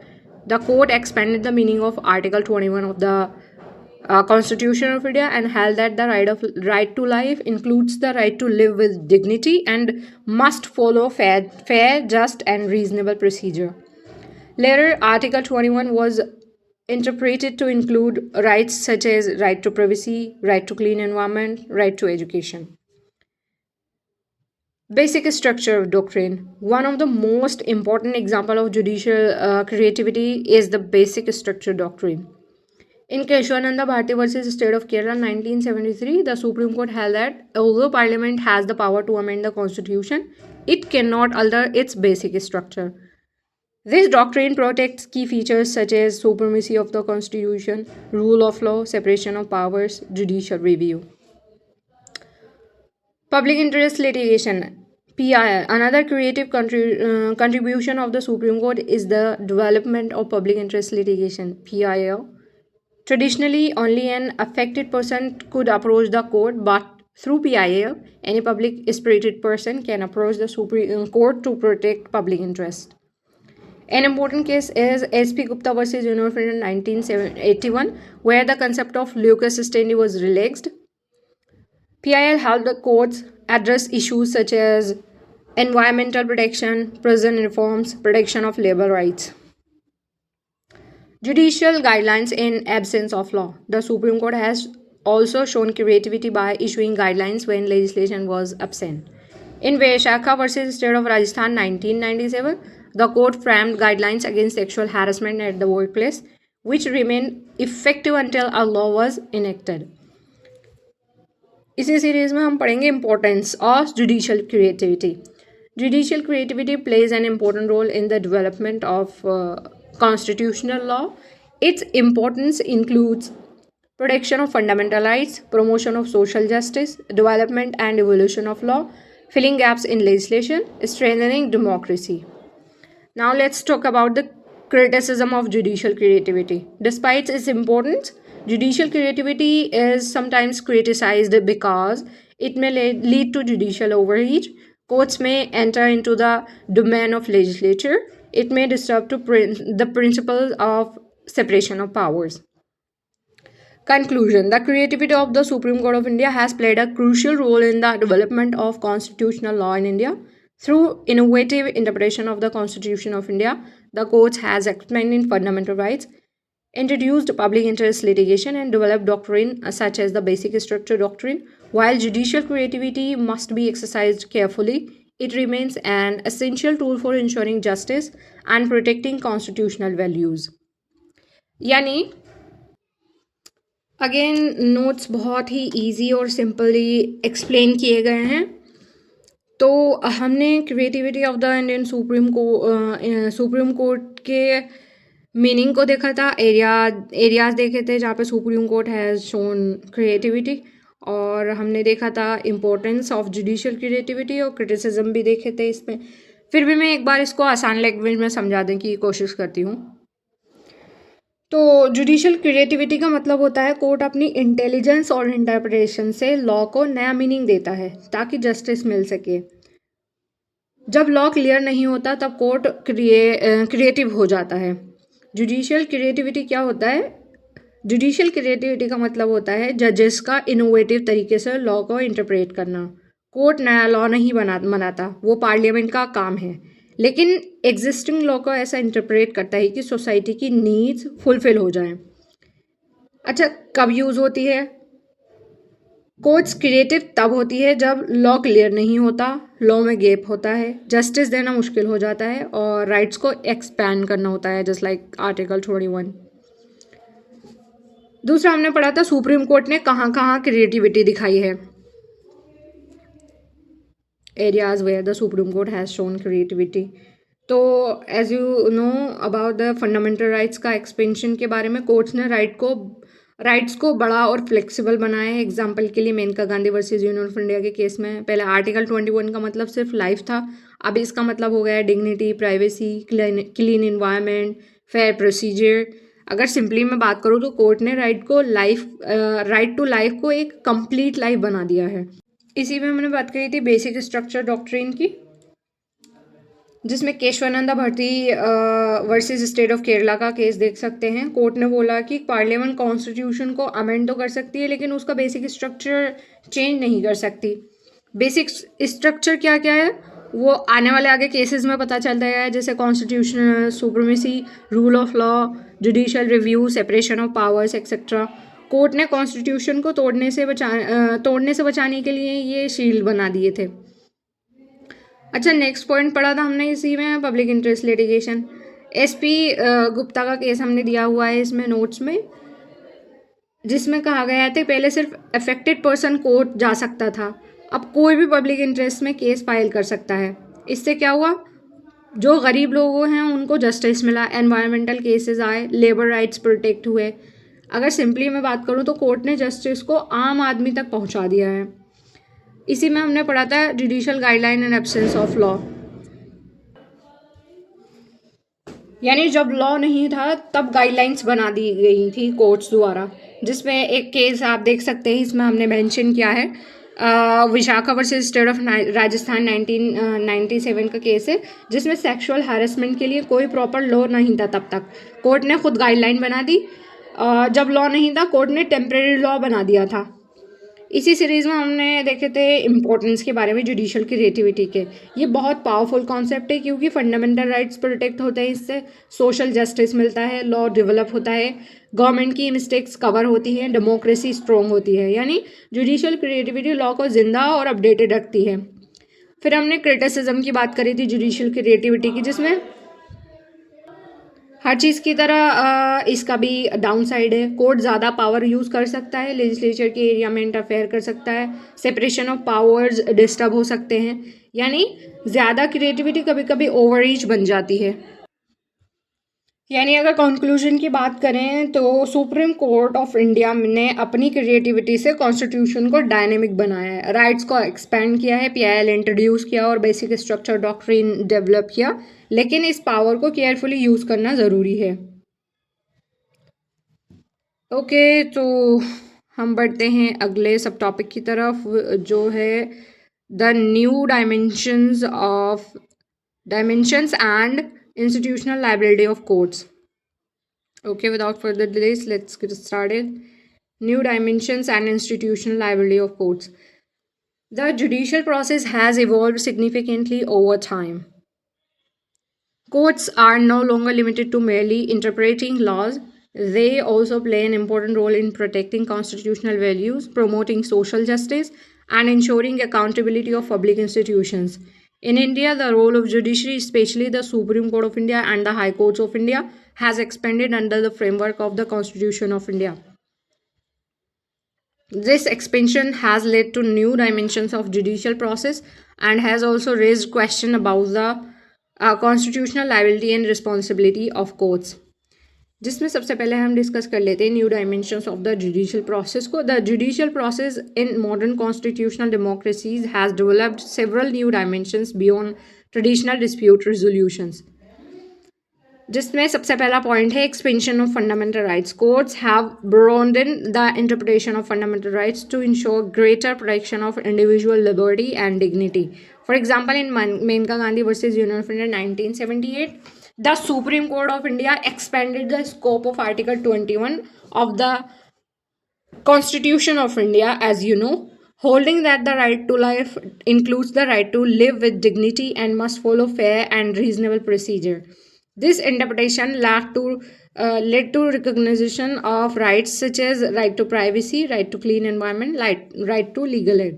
the court expanded the meaning of Article 21 of the Constitution of India and held that the right to life includes the right to live with dignity and must follow fair, just, and reasonable procedure. Later, Article 21 was interpreted to include rights such as right to privacy, right to clean environment, right to education. Basic structure of doctrine. One of the most important example of judicial creativity is the basic structure doctrine. In Keshwananda Bharti versus State of Kerala 1973, the Supreme Court held that although Parliament has the power to amend the Constitution, it cannot alter its basic structure. This doctrine protects key features such as supremacy of the Constitution, rule of law, separation of powers, judicial review. Public interest litigation, PIL. Another creative contribution of the Supreme Court is the development of public interest litigation, PIL. Traditionally, only an affected person could approach the court, but through PIL, any public spirited person can approach the Supreme Court to protect public interest. An important case is SP Gupta versus Union in 1981, where the concept of locus standi was relaxed. PIL helped the courts address issues such as environmental protection, prison reforms, protection of labor rights. Judicial guidelines in absence of law. The Supreme Court has also shown creativity by issuing guidelines when legislation was absent. In Vaishakha versus State of Rajasthan 1997, the court framed guidelines against sexual harassment at the workplace, which remained effective until a law was enacted. इसी series में हम पढ़ेंगे importance of judicial creativity. Judicial creativity plays an important role in the development of constitutional law. Its importance includes protection of fundamental rights, promotion of social justice, development and evolution of law, filling gaps in legislation, strengthening democracy. Now let's talk about the criticism of judicial creativity. Despite its importance, judicial creativity is sometimes criticized because it may lead to judicial overreach. Courts may enter into the domain of legislature. It may disturb the principles of separation of powers. Conclusion. The creativity of the Supreme Court of India has played a crucial role in the development of constitutional law in India. Through innovative interpretation of the Constitution of India, the courts has expanded fundamental rights, introduced public interest litigation, and developed doctrine such as the basic structure doctrine. While judicial creativity must be exercised carefully, it remains an essential tool for ensuring justice and protecting constitutional values. यानी again notes बहुत ही easy और simply explain किए गए हैं. तो हमने creativity of the Indian supreme court के meaning को देखा था, एरियाज देखे थे जहाँ पे supreme Court has shown creativity, और हमने देखा था इम्पोर्टेंस ऑफ जुडिशियल क्रिएटिविटी और क्रिटिसिज्म भी देखे थे इसमें. फिर भी मैं एक बार इसको आसान लैंग्वेज में समझाने की कोशिश करती हूँ. तो जुडिशियल क्रिएटिविटी का मतलब होता है कोर्ट अपनी इंटेलिजेंस और इंटरप्रिटेशन से लॉ को नया मीनिंग देता है ताकि जस्टिस मिल सके. जब लॉ क्लियर नहीं होता तब कोर्ट क्रिएटिव हो जाता है. जुडिशियल क्रिएटिविटी क्या होता है? जुडिशियल क्रिएटिविटी का मतलब होता है जजेस का इनोवेटिव तरीके से लॉ को इंटरप्रेट करना. कोर्ट नया लॉ नहीं बनाता, वो पार्लियामेंट का काम है, लेकिन एग्जिस्टिंग लॉ को ऐसा इंटरप्रेट करता है कि सोसाइटी की नीड्स फुलफिल हो जाएं. अच्छा, कब यूज़ होती है? कोर्ट्स क्रिएटिव तब होती है जब लॉ क्लियर नहीं होता, लॉ में गैप होता है, जस्टिस देना मुश्किल हो जाता है और राइट्स को एक्सपैंड करना होता है, जस्ट लाइक आर्टिकल 21. दूसरा हमने पढ़ा था सुप्रीम कोर्ट ने कहाँ कहाँ क्रिएटिविटी दिखाई है. Areas where the supreme Court has shown creativity. तो as you know about the fundamental rights का एक्सपेंशन के बारे में कोर्ट्स ने राइट्स को बड़ा और फ्लेक्सिबल बनाया है. एग्जाम्पल के लिए Maneka Gandhi versus union of India के केस में पहले आर्टिकल 21 का मतलब सिर्फ लाइफ था, अब इसका मतलब हो गया है dignity, privacy, clean environment, fair procedure. अगर सिंपली मैं बात करूँ तो कोर्ट ने राइट टू लाइफ को एक कंप्लीट लाइफ बना दिया है. इसी में हमने बात करी थी बेसिक स्ट्रक्चर डॉक्ट्रिन की, जिसमें Kesavananda Bharati versus state of Kerala का केस देख सकते हैं. कोर्ट ने बोला कि पार्लियामेंट कॉन्स्टिट्यूशन को अमेंड तो कर सकती है लेकिन उसका बेसिक स्ट्रक्चर चेंज नहीं कर सकती. बेसिक स्ट्रक्चर क्या क्या है वो आने वाले आगे केसेस में पता चलता है, जैसे constitutional supremacy, rule of law, judicial review, separation of powers etcetera. Court ने कॉन्स्टिट्यूशन को तोड़ने से बचाने के लिए ये शील्ड बना दिए थे. अच्छा, नेक्स्ट पॉइंट पढ़ा था हमने इसी में public interest litigation. SP Gupta का केस हमने दिया हुआ है इसमें नोट्स में, जिसमें कहा गया था पहले सिर्फ अफेक्टेड पर्सन कोर्ट जा सकता था, अब कोई भी पब्लिक इंटरेस्ट में केस फाइल कर सकता है. इससे क्या हुआ? जो गरीब लोग हैं उनको जस्टिस मिला, एनवायरमेंटल केसेस आए, लेबर राइट्स प्रोटेक्ट हुए. अगर सिंपली मैं बात करूँ तो कोर्ट ने जस्टिस को आम आदमी तक पहुँचा दिया है. इसी में हमने पढ़ा था judicial guideline and absence of law, यानी जब लॉ नहीं था तब गाइडलाइंस बना दी गई थी कोर्ट्स द्वारा, जिसमें एक केस आप देख सकते हैं इसमें हमने मेंशन किया है, Vishakha versus state of Rajasthan 1997 का केस है, जिसमें सेक्सुअल हैरेसमेंट के लिए कोई प्रॉपर लॉ नहीं था तब तक। कोर्ट ने खुद गाइडलाइन बना दी, जब लॉ नहीं था कोर्ट ने टेम्परेरी लॉ बना दिया था। इसी सीरीज़ में हमने देखे थे इम्पोर्टेंस के बारे में जुडिशल क्रिएटिविटी के। ये बहुत पावरफुल कॉन्सेप्ट है क्योंकि फंडामेंटल राइट्स प्रोटेक्ट होते हैं, इससे सोशल जस्टिस मिलता है, लॉ डेवलप होता है, गवर्नमेंट की मिस्टेक्स कवर होती हैं, डेमोक्रेसी स्ट्रॉन्ग होती है। यानी जुडिशल क्रिएटिविटी लॉ को जिंदा और अपडेटेड रखती है। फिर हमने क्रिटिसिज्म की बात करी थी जुडिशल क्रिएटिविटी की, जिसमें हर चीज़ की तरह इसका भी डाउन साइड है। कोर्ट ज़्यादा पावर यूज़ कर सकता है, लेजिस्लेचर के एरिया में इंटरफेयर कर सकता है, सेपरेशन ऑफ पावर्स डिस्टर्ब हो सकते हैं, यानी ज़्यादा क्रिएटिविटी कभी कभी ओवर रीच बन जाती है। यानी अगर कंक्लूजन की बात करें तो सुप्रीम कोर्ट ऑफ इंडिया ने अपनी क्रिएटिविटी से कॉन्स्टिट्यूशन को डायनेमिक बनाया है, राइट्स को एक्सपेंड किया है, पीआईएल इंट्रोड्यूस किया और बेसिक स्ट्रक्चर डॉक्ट्रिन डेवलप किया, लेकिन इस पावर को केयरफुली यूज़ करना ज़रूरी है। ओके, तो हम बढ़ते हैं अगले सब टॉपिक की तरफ, जो है the new dimensions and institutional liability of courts. Okay, without further delays, let's get started. New dimensions and institutional liability of courts. The judicial process has evolved significantly over time. Courts are no longer limited to merely interpreting laws. They also play an important role in protecting constitutional values, promoting social justice, and ensuring accountability of public institutions. In India, the role of judiciary, especially the Supreme Court of India and the High Courts of India, has expanded under the framework of the Constitution of India. This expansion has led to new dimensions of judicial process and has also raised question about the constitutional liability and responsibility of courts. जिसमें सबसे पहले हम discuss कर लेते हैं new dimensions of the judicial process को। The judicial process in modern constitutional democracies has developed several new dimensions beyond traditional dispute resolutions, जिसमें सबसे पहला पॉइंट है expansion of fundamental rights. Courts have broadened the interpretation of fundamental rights to ensure greater protection of individual liberty and dignity. For example, in Maneka Gandhi versus Union of India 1978, the Supreme Court of India expanded the scope of Article 21 of the Constitution of India, as you know, holding that the right to life includes the right to live with dignity and must follow fair and reasonable procedure. This interpretation led to recognition of rights such as right to privacy, right to clean environment, right to legal aid.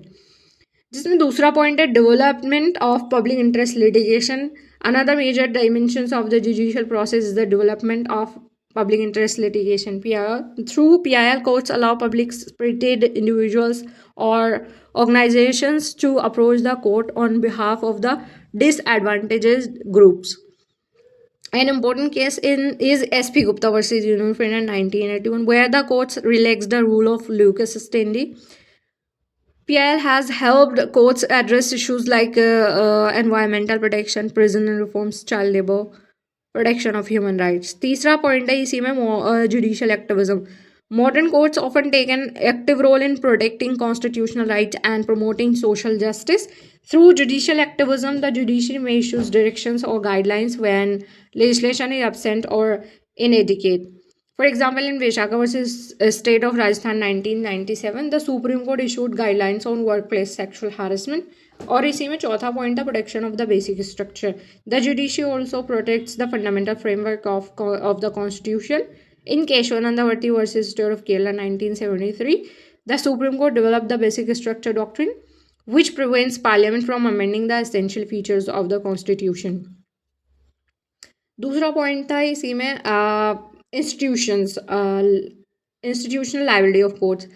जिसमें दूसरा point है development of public interest litigation. Another major dimensions of the judicial process is the development of public interest litigation. PIL. Through PIL, courts allow public spirited individuals or organizations to approach the court on behalf of the disadvantaged groups. An important case is SP Gupta versus Union of India 1981, where the courts relaxed the rule of Lucas Standi. PIL has helped courts address issues like environmental protection, prison and reforms, child labor, protection of human rights. तीसरा point है इसी में judicial activism. Modern courts often take an active role in protecting constitutional rights and promoting social justice. Through judicial activism, the judiciary may issue directions or guidelines when legislation is absent or inadequate. For example, in Vishaka versus State of Rajasthan 1997, the Supreme Court issued guidelines on workplace sexual harassment. और इसी में चौथा point था protection of the basic structure. The judiciary also protects the fundamental framework of the constitution. In Keshwanandavarti versus State of Kerala 1973, the Supreme Court developed the basic structure doctrine, which prevents Parliament from amending the essential features of the Constitution. दूसरा point था इसी में institutional liability of courts.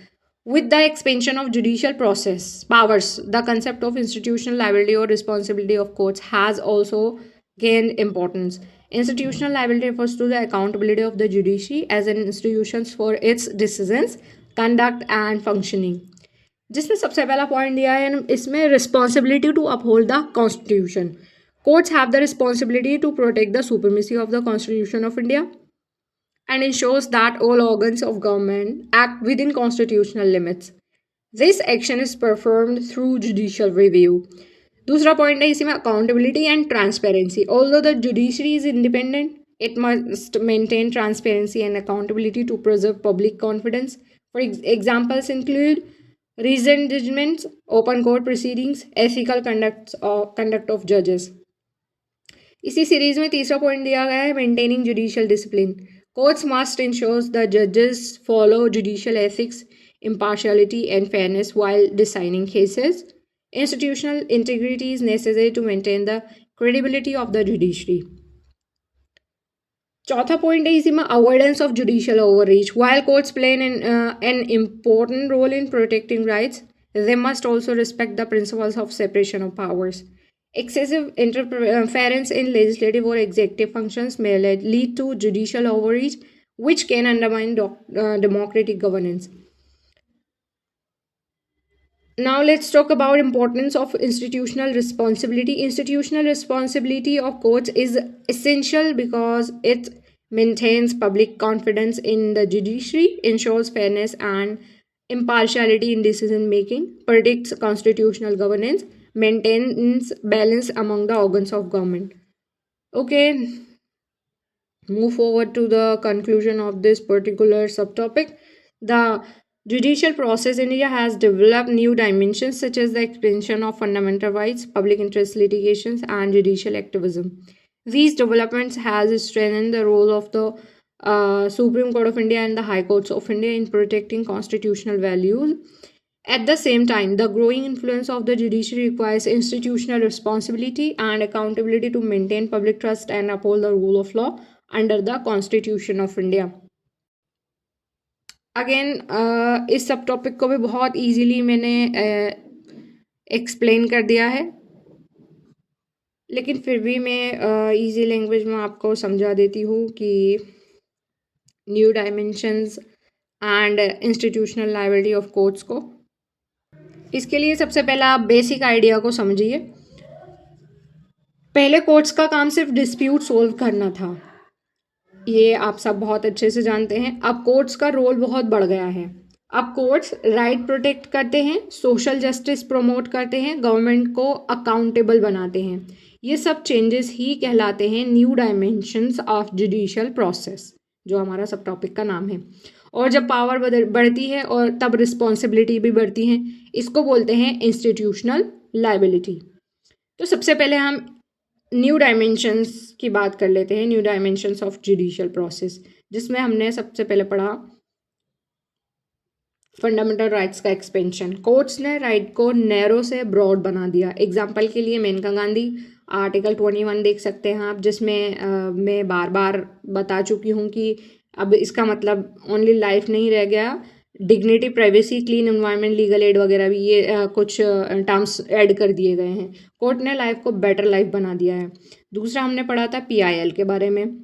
With the expansion of judicial process powers, the concept of institutional liability or responsibility of courts has also gained importance. Institutional liability refers to the accountability of the judiciary as an institution for its decisions, conduct, and functioning. जिसमें सबसे पहला point दिया है इसमें responsibility to uphold the constitution. Courts have the responsibility to protect the supremacy of the constitution of India and ensures that all organs of government act within constitutional limits. This action is performed through judicial review. दूसरा point है इसी में accountability and transparency. Although the judiciary is independent, it must maintain transparency and accountability to preserve public confidence. For examples include reasoned judgments, open court proceedings, ethical conduct of judges. इसी series में तीसरा point दिया गया है maintaining judicial discipline. Courts must ensure the जजेस follow judicial ethics, impartiality and fairness while deciding cases. Institutional integrity is necessary to maintain the credibility of the judiciary. चौथा point है इसी में avoidance of judicial overreach. While courts play an important role in protecting rights, they must also respect the principles of separation of powers. Excessive interference in legislative or executive functions may lead to judicial overreach, which can undermine democratic governance. Now let's talk about importance of institutional responsibility. Institutional responsibility of courts is essential because it maintains public confidence in the judiciary, ensures fairness and impartiality in decision making, predicts constitutional governance, maintains balance among the organs of government. Okay, move forward to the conclusion of this particular subtopic. The judicial process in India has developed new dimensions such as the expansion of fundamental rights, public interest litigations, and judicial activism. These developments has strengthened the role of the Supreme Court of India and the High Courts of India in protecting constitutional values. At the same time, the growing influence of the judiciary requires institutional responsibility and accountability to maintain public trust and uphold the rule of law under the Constitution of India. Again इस सब topic को भी बहुत easily मैंने explain कर दिया है, लेकिन फिर भी मैं इजी लैंग्वेज में आपको समझा देती हूँ कि new dimensions and institutional liability of courts को. इसके लिए सबसे पहला आप बेसिक आइडिया को समझिए. पहले कोर्ट्स का काम सिर्फ डिस्प्यूट सोल्व करना था, ये आप सब बहुत अच्छे से जानते हैं. अब कोर्ट्स का रोल बहुत बढ़ गया है. अब कोर्ट्स राइट प्रोटेक्ट करते हैं, सोशल जस्टिस प्रमोट करते हैं, गवर्नमेंट को अकाउंटेबल बनाते हैं. ये सब चेंजेस ही कहलाते हैं new dimensions of judicial process, जो हमारा सब टॉपिक का नाम है. और जब पावर बढ़ती है और तब रिस्पॉन्सिबिलिटी भी बढ़ती है, इसको बोलते हैं इंस्टीट्यूशनल लायबिलिटी. तो सबसे पहले हम न्यू डायमेंशंस की बात कर लेते हैं. New dimensions of judicial process, जिसमें हमने सबसे पहले पढ़ा फंडामेंटल राइट्स का एक्सपेंशन. कोर्ट्स ने राइट को नैरो से ब्रॉड बना दिया. एग्जाम्पल के लिए मेनका गांधी आर्टिकल 21 देख सकते हैं आप, जिसमें मैं बार बार बता चुकी हूँ कि अब इसका मतलब ओनली लाइफ नहीं रह गया, dignity, privacy, clean environment, legal aid वगैरह भी ये कुछ टर्म्स ऐड कर दिए गए हैं. कोर्ट ने लाइफ को बेटर लाइफ बना दिया है. दूसरा हमने पढ़ा था PIL के बारे में,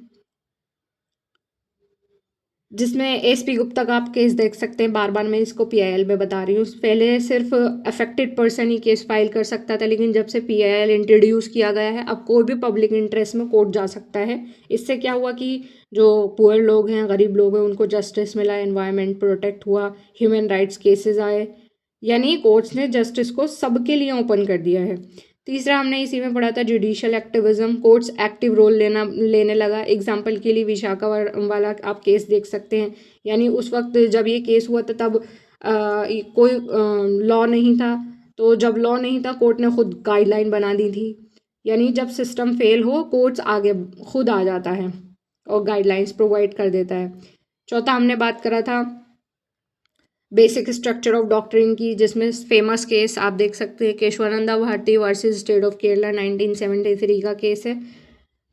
जिसमें SP गुप्ता का आप केस देख सकते हैं. बार बार मैं इसको PIL में बता रही हूँ. पहले सिर्फ अफेक्टेड पर्सन ही केस फाइल कर सकता था, लेकिन जब से PIL इंट्रोड्यूस किया गया है, अब कोई भी पब्लिक इंटरेस्ट में कोर्ट जा सकता है. इससे क्या हुआ कि जो पुअर लोग हैं, गरीब लोग हैं, उनको जस्टिस मिला, एनवायरनमेंट प्रोटेक्ट हुआ, ह्यूमन राइट्स केसेस आए. यानी कोर्ट्स ने जस्टिस को सबके लिए ओपन कर दिया है. तीसरा हमने इसी में पढ़ा था judicial activism. Courts active role लेने लगा. एग्जाम्पल के लिए विशाखा वाला आप केस देख सकते हैं. यानी उस वक्त जब ये केस हुआ था तब कोई लॉ नहीं था, तो जब लॉ नहीं था कोर्ट ने खुद गाइडलाइन बना दी थी. यानी जब सिस्टम फेल हो, कोर्ट्स आगे खुद आ जाता है और गाइडलाइंस प्रोवाइड कर देता है. चौथा हमने बात करा था बेसिक स्ट्रक्चर ऑफ डॉक्ट्रिन की, जिसमें फेमस केस आप देख सकते हैं Kesavananda Bharati versus state of Kerala 1973 का केस है,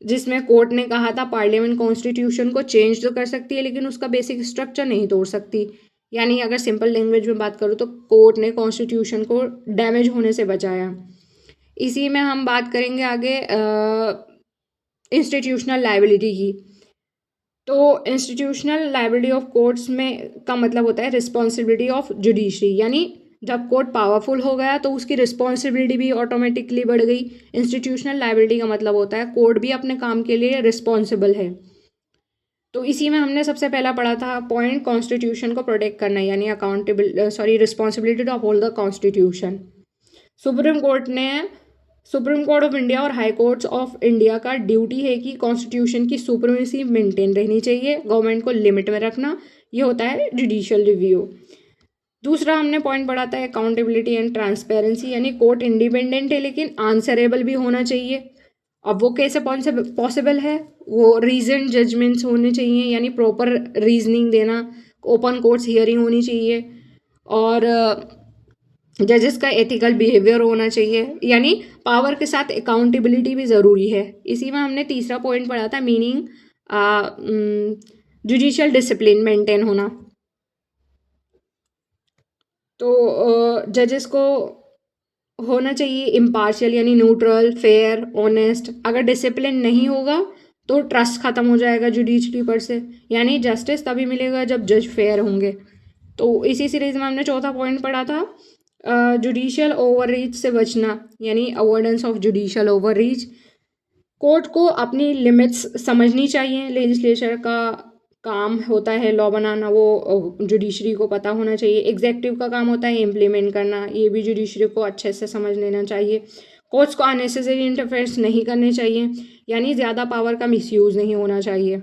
जिसमें कोर्ट ने कहा था पार्लियामेंट कॉन्स्टिट्यूशन को चेंज तो कर सकती है, लेकिन उसका बेसिक स्ट्रक्चर नहीं तोड़ सकती. यानी अगर सिंपल लैंग्वेज में बात करूँ तो कोर्ट ने कॉन्स्टिट्यूशन को डैमेज होने से बचाया. इसी में हम बात करेंगे आगे इंस्टीट्यूशनल लायबिलिटी की. तो इंस्टीट्यूशनल लायबिलिटी ऑफ कोर्ट्स में का मतलब होता है रिस्पॉन्सिबिलिटी ऑफ जुडिशरी. यानी जब कोर्ट पावरफुल हो गया तो उसकी रिस्पॉन्सिबिलिटी भी ऑटोमेटिकली बढ़ गई। इंस्टीट्यूशनल लायबिलिटी का मतलब होता है कोर्ट भी अपने काम के लिए रिस्पॉन्सिबल है। तो इसी में हमने सबसे पहला पढ़ा था पॉइंट, कॉन्स्टिट्यूशन को प्रोटेक्ट करना, यानी responsibility to uphold the constitution. Supreme court of India और हाई कोर्ट्स ऑफ इंडिया का ड्यूटी है कि कॉन्स्टिट्यूशन की सुप्रीमेसी मेंटेन रहनी चाहिए, गवर्नमेंट को लिमिट में रखना। ये होता है जुडिशियल रिव्यू। दूसरा हमने पॉइंट पढ़ा था अकाउंटेबिलिटी एंड ट्रांसपेरेंसी, यानी कोर्ट इंडिपेंडेंट है लेकिन आंसरेबल भी होना चाहिए। अब वो कैसे पॉसिबल है, वो रीजन जजमेंट्स होने चाहिए, यानी प्रॉपर रीजनिंग देना, ओपन कोर्ट्स हियरिंग होनी चाहिए, और जजेस का एथिकल बिहेवियर होना चाहिए, यानी पावर के साथ अकाउंटेबिलिटी भी ज़रूरी है। इसी में हमने तीसरा पॉइंट पढ़ा था मीनिंग, जुडिशियल डिसिप्लिन मेंटेन होना। तो जजेस को होना चाहिए इम्पार्शियल, यानी न्यूट्रल, फेयर, ऑनेस्ट। अगर डिसिप्लिन नहीं होगा तो ट्रस्ट खत्म हो जाएगा जुडिशरी पर से, यानी जस्टिस तभी मिलेगा जब जज फेयर होंगे। तो इसी सीरीज में हमने चौथा पॉइंट पढ़ा था जुडिशियल ओवररीच से बचना, यानी avoidance of judicial overreach. Court को अपनी लिमिट्स समझनी चाहिए। लेजिस्लेचर का काम होता है लॉ बनाना, वो जुडिशरी को पता होना चाहिए। एग्जेक्टिव का काम होता है इम्प्लीमेंट करना, ये भी जुडिशरी को अच्छे से समझ लेना चाहिए। कोर्ट्स को अननेसेसरी इंटरफेरेंस नहीं करने चाहिए, यानी ज़्यादा पावर का मिसयूज़ नहीं होना चाहिए।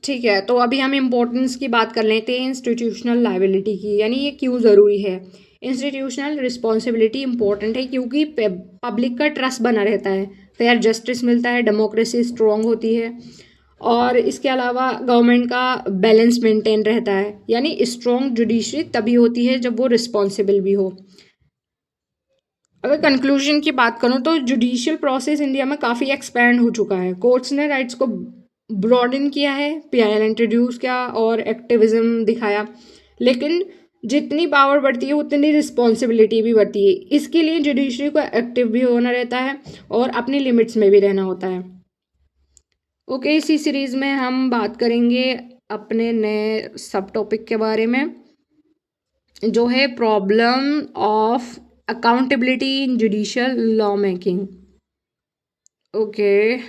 ठीक है, तो अभी हम इम्पोर्टेंस की बात कर लेते हैं इंस्टीट्यूशनल लायबिलिटी की, यानी ये क्यों ज़रूरी है। इंस्टीट्यूशनल रिस्पॉन्सिबिलिटी इंपॉर्टेंट है क्योंकि पब्लिक का ट्रस्ट बना रहता है, फेयर जस्टिस मिलता है, डेमोक्रेसी स्ट्रॉन्ग होती है, और इसके अलावा गवर्नमेंट का बैलेंस मेंटेन रहता है। यानी स्ट्रॉन्ग जुडिशरी तभी होती है जब वो रिस्पॉन्सिबल भी हो। अगर कंक्लूजन की बात करूँ तो जुडिशियल प्रोसेस इंडिया में काफ़ी एक्सपैंड हो चुका है। कोर्ट्स ने राइट्स को ब्रॉडन किया है, पीआईएल इंट्रोड्यूस किया और एक्टिविज्म दिखाया, लेकिन जितनी पावर बढ़ती है उतनी रिस्पॉन्सिबिलिटी भी बढ़ती है। इसके लिए जुडिशरी को एक्टिव भी होना रहता है और अपनी लिमिट्स में भी रहना होता है। ओके, इसी सीरीज़ में हम बात करेंगे अपने नए सब टॉपिक के बारे में, जो है problem of accountability in judicial lawmaking. Okay,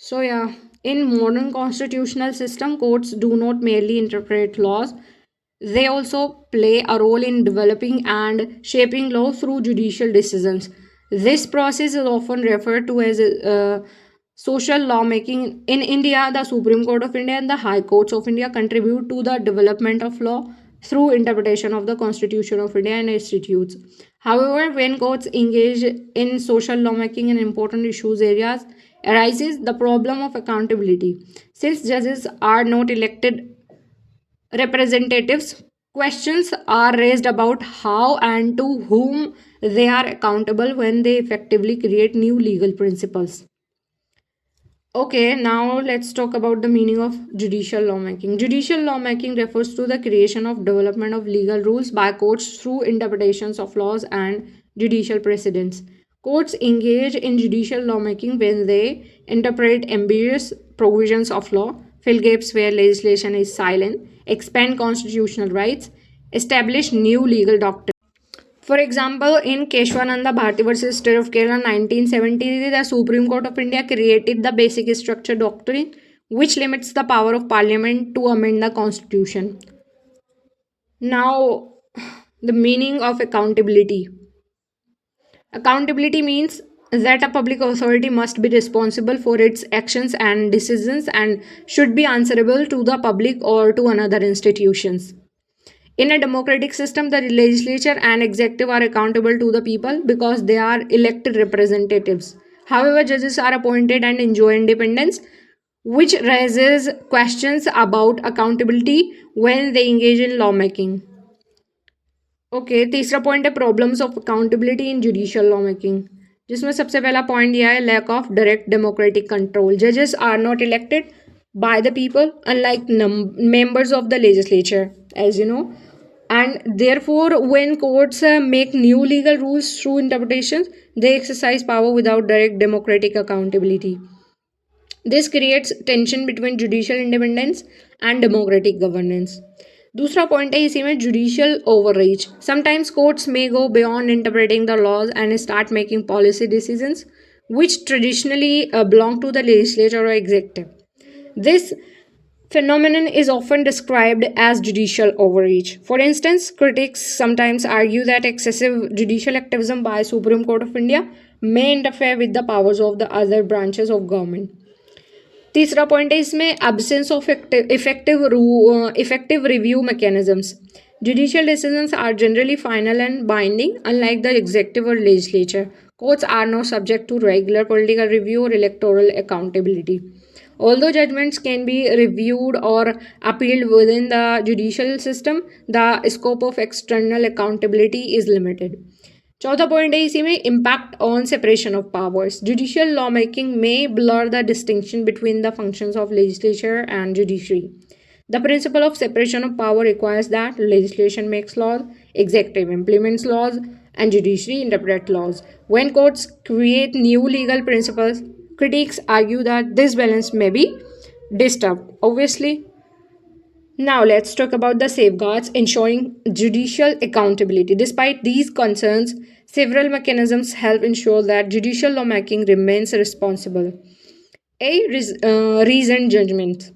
so yeah, in modern constitutional system, courts do not merely interpret laws, they also play a role in developing and shaping law through judicial decisions. This process is often referred to as social lawmaking. In India, the Supreme Court of India and the High Courts of India contribute to the development of law through interpretation of the Constitution of India and statutes. However, when courts engage in social lawmaking in important issues areas, arises the problem of accountability. Since judges are not elected representatives, questions are raised about how and to whom they are accountable when they effectively create new legal principles. Okay, now let's talk about the meaning of judicial lawmaking. Judicial lawmaking refers to the creation of development of legal rules by courts through interpretations of laws and judicial precedents. Courts engage in judicial lawmaking when they interpret ambiguous provisions of law, fill gaps where legislation is silent, expand constitutional rights, establish new legal doctrines. For example, in Keshwananda Bharti versus State of Kerala 1970, the Supreme Court of India created the Basic Structure Doctrine, which limits the power of Parliament to amend the Constitution. Now, the meaning of accountability. Accountability means that a public authority must be responsible for its actions and decisions and should be answerable to the public or to another institutions. In a democratic system, the legislature and executive are accountable to the people because they are elected representatives. However, judges are appointed and enjoy independence, which raises questions about accountability when they engage in lawmaking. Okay, तीसरा point है problems of accountability in judicial law making, जिसमें सबसे पहला point दिया है lack of direct democratic control. जजेस are not elected by the people, unlike members of the legislature, as you know, and therefore when courts make new legal rules through interpretations, they exercise power without direct democratic accountability. This creates tension between judicial independence and democratic governance. दूसरा point है इसी में judicial overreach. Sometimes courts may go beyond interpreting the laws and start making policy decisions which traditionally belong to the legislature or executive. This phenomenon is often described as judicial overreach. For instance, critics sometimes argue that excessive judicial activism by Supreme Court of India may interfere with the powers of the other branches of government. तीसरा point है इसमें absence of effective review mechanisms. Judicial decisions are generally final and binding, unlike the executive or legislature. Courts are not subject to regular political review or electoral accountability. Although judgments can be reviewed or appealed within the judicial system, the scope of external accountability is limited. चौथा point है इसी में impact on separation of powers. Judicial law making में blur the distinction between the functions of legislature and judiciary. The principle of separation of power requires that legislation makes laws, executive implements laws, and judiciary interprets laws. When courts create new legal principles, critics argue that this balance may be disturbed. Obviously, now let's talk about the safeguards ensuring judicial accountability. Despite these concerns, several mechanisms help ensure that judicial lawmaking remains responsible. Reasoned judgment.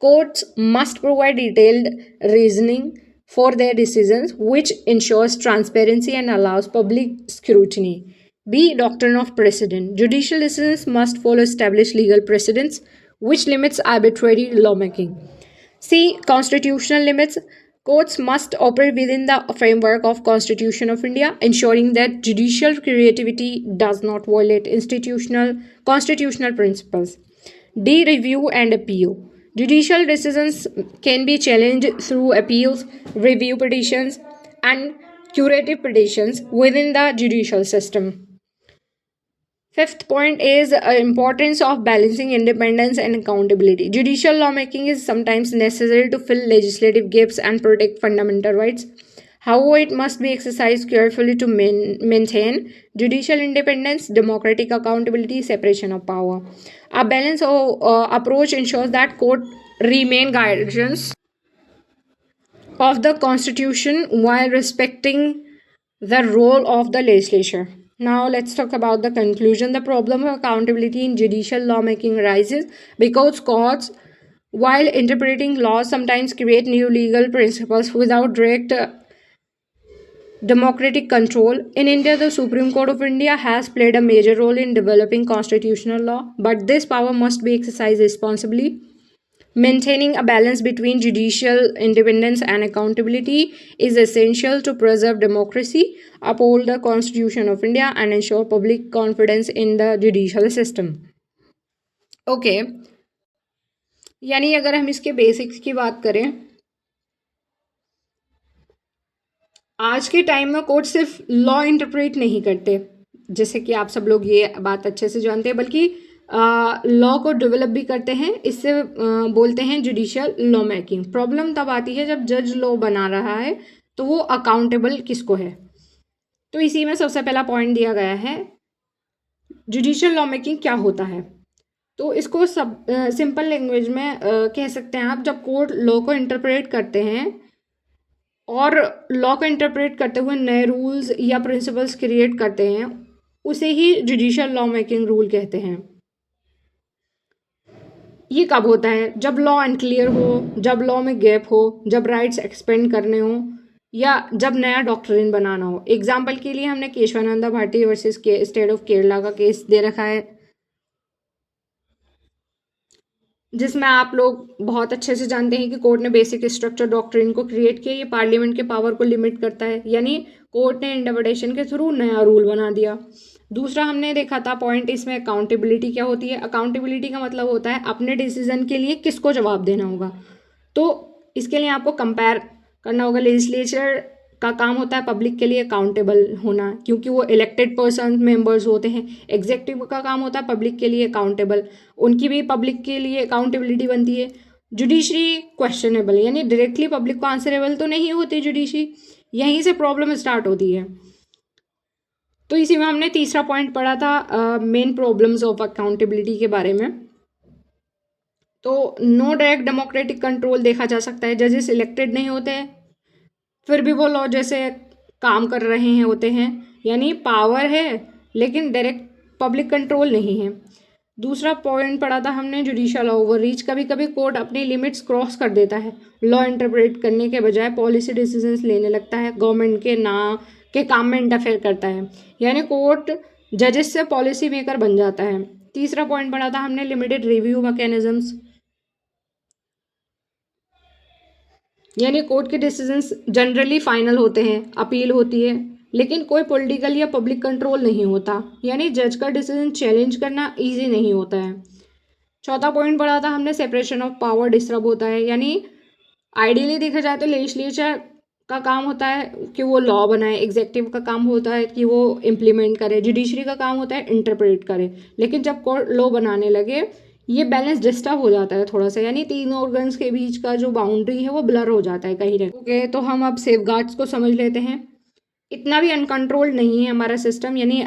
Courts must provide detailed reasoning for their decisions, which ensures transparency and allows public scrutiny. B. Doctrine of precedent. Judicial decisions must follow established legal precedents, which limits arbitrary lawmaking. C. Constitutional limits. Courts must operate within the framework of Constitution of India, ensuring that judicial creativity does not violate constitutional principles. D. Review and appeal. Judicial decisions can be challenged through appeals, review petitions, and curative petitions within the judicial system. Fifth point is importance of balancing independence and accountability. Judicial lawmaking is sometimes necessary to fill legislative gaps and protect fundamental rights. However, it must be exercised carefully to maintain judicial independence, democratic accountability, separation of power. A balanced approach ensures that courts remain guardians of the Constitution while respecting the role of the legislature. Now, let's talk about the conclusion. The problem of accountability in judicial lawmaking arises because courts, while interpreting laws, sometimes create new legal principles without direct democratic control. In India, the Supreme Court of India has played a major role in developing constitutional law, but this power must be exercised responsibly. Maintaining a balance between judicial independence and accountability is essential to preserve democracy, uphold the Constitution of India, and ensure public confidence in the judicial system. Okay यानी अगर हम इसके basics की बात करें, आज के time में कोर्ट सिर्फ लॉ इंटरप्रेट नहीं करते, जैसे कि आप सब लोग ये बात अच्छे से जानते हैं, बल्कि लॉ को डेवलप भी करते हैं. इससे बोलते हैं जुडिशियल लॉ मेकिंग. प्रॉब्लम तब आती है जब जज लॉ बना रहा है तो वो अकाउंटेबल किसको है. तो इसी में सबसे पहला पॉइंट दिया गया है जुडिशियल लॉ मेकिंग क्या होता है. तो इसको सब सिंपल लैंग्वेज में कह सकते हैं आप, जब कोर्ट लॉ को इंटरप्रेट करते हैं और लॉ को इंटरप्रेट करते हुए नए रूल्स या प्रिंसिपल्स क्रिएट करते हैं, उसे ही जुडिशियल लॉ मेकिंग रूल कहते हैं. ये कब होता है? जब लॉ अनक्लियर हो, जब लॉ में गैप हो, जब राइट्स एक्सपेंड करने हो, या जब नया डॉक्ट्रिन बनाना हो. एग्जाम्पल के लिए हमने Kesavananda Bharati versus state of Kerala का केस दे रखा है, जिसमें आप लोग बहुत अच्छे से जानते हैं कि कोर्ट ने बेसिक स्ट्रक्चर डॉक्ट्रिन को क्रिएट किया. ये पार्लियामेंट के पावर को लिमिट करता है, यानी कोर्ट ने इंटरप्रिटेशन के थ्रू नया रूल बना दिया. दूसरा हमने देखा था पॉइंट, इसमें अकाउंटेबिलिटी क्या होती है. अकाउंटेबिलिटी का मतलब होता है अपने डिसीजन के लिए किसको जवाब देना होगा. तो इसके लिए आपको कंपेयर करना होगा. लेजिस्लेचर का काम होता है पब्लिक के लिए अकाउंटेबल होना, क्योंकि वो इलेक्टेड पर्सन मेंबर्स होते हैं. एग्जीक्यूटिव का काम होता है पब्लिक के लिए अकाउंटेबल, उनकी भी पब्लिक के लिए अकाउंटेबिलिटी बनती है. जुडिशरी क्वेश्चनेबल, यानी डायरेक्टली पब्लिक को आंसरेबल तो नहीं होती जुडिशरी. यहीं से प्रॉब्लम स्टार्ट होती है. तो इसी में हमने तीसरा पॉइंट पढ़ा था मेन प्रॉब्लम्स ऑफ अकाउंटेबिलिटी के बारे में. तो नो डायरेक्ट डेमोक्रेटिक कंट्रोल देखा जा सकता है, जजेस इलेक्टेड नहीं होते हैं फिर भी वो लॉ जैसे काम कर रहे हैं होते हैं, यानी पावर है लेकिन डायरेक्ट पब्लिक कंट्रोल नहीं है। दूसरा पॉइंट पढ़ा था हमने जुडिशियल ओवररीच, कभी कभी कोर्ट अपनी लिमिट्स क्रॉस कर देता है, लॉ इंटरप्रेट करने के बजाय पॉलिसी डिसीजंस लेने लगता है, गवर्नमेंट के ना के काम में इंटरफेयर करता है, यानी कोर्ट जजेस से पॉलिसी मेकर बन जाता है। तीसरा पॉइंट पढ़ा था हमने लिमिटेड रिव्यू मैकेनिज्म्स, यानी कोर्ट के डिसीजंस जनरली फाइनल होते हैं, अपील होती है, लेकिन कोई पॉलिटिकल या पब्लिक कंट्रोल नहीं होता, यानी जज का डिसीजन चैलेंज करना इजी नहीं होता है। चौथा पॉइंट पढ़ा था हमने सेपरेशन ऑफ पावर डिस्टर्ब होता है, यानी आइडियली देखा जाए तो लेजिस्लेचर का काम होता है कि वो लॉ बनाए, एग्जेक्टिव का काम होता है कि वो इम्प्लीमेंट करे, जुडिशरी का काम होता है इंटरप्रेट करे, लेकिन जब कोर्ट लॉ बनाने लगे ये बैलेंस डिस्टर्ब हो जाता है थोड़ा सा, यानी तीन ऑर्गन्स के बीच का जो बाउंड्री है वो ब्लर हो जाता है कहीं ना ओके। तो हम अब सेफगार्ड्स को समझ लेते हैं। इतना भी अनकंट्रोल्ड नहीं है हमारा सिस्टम, यानी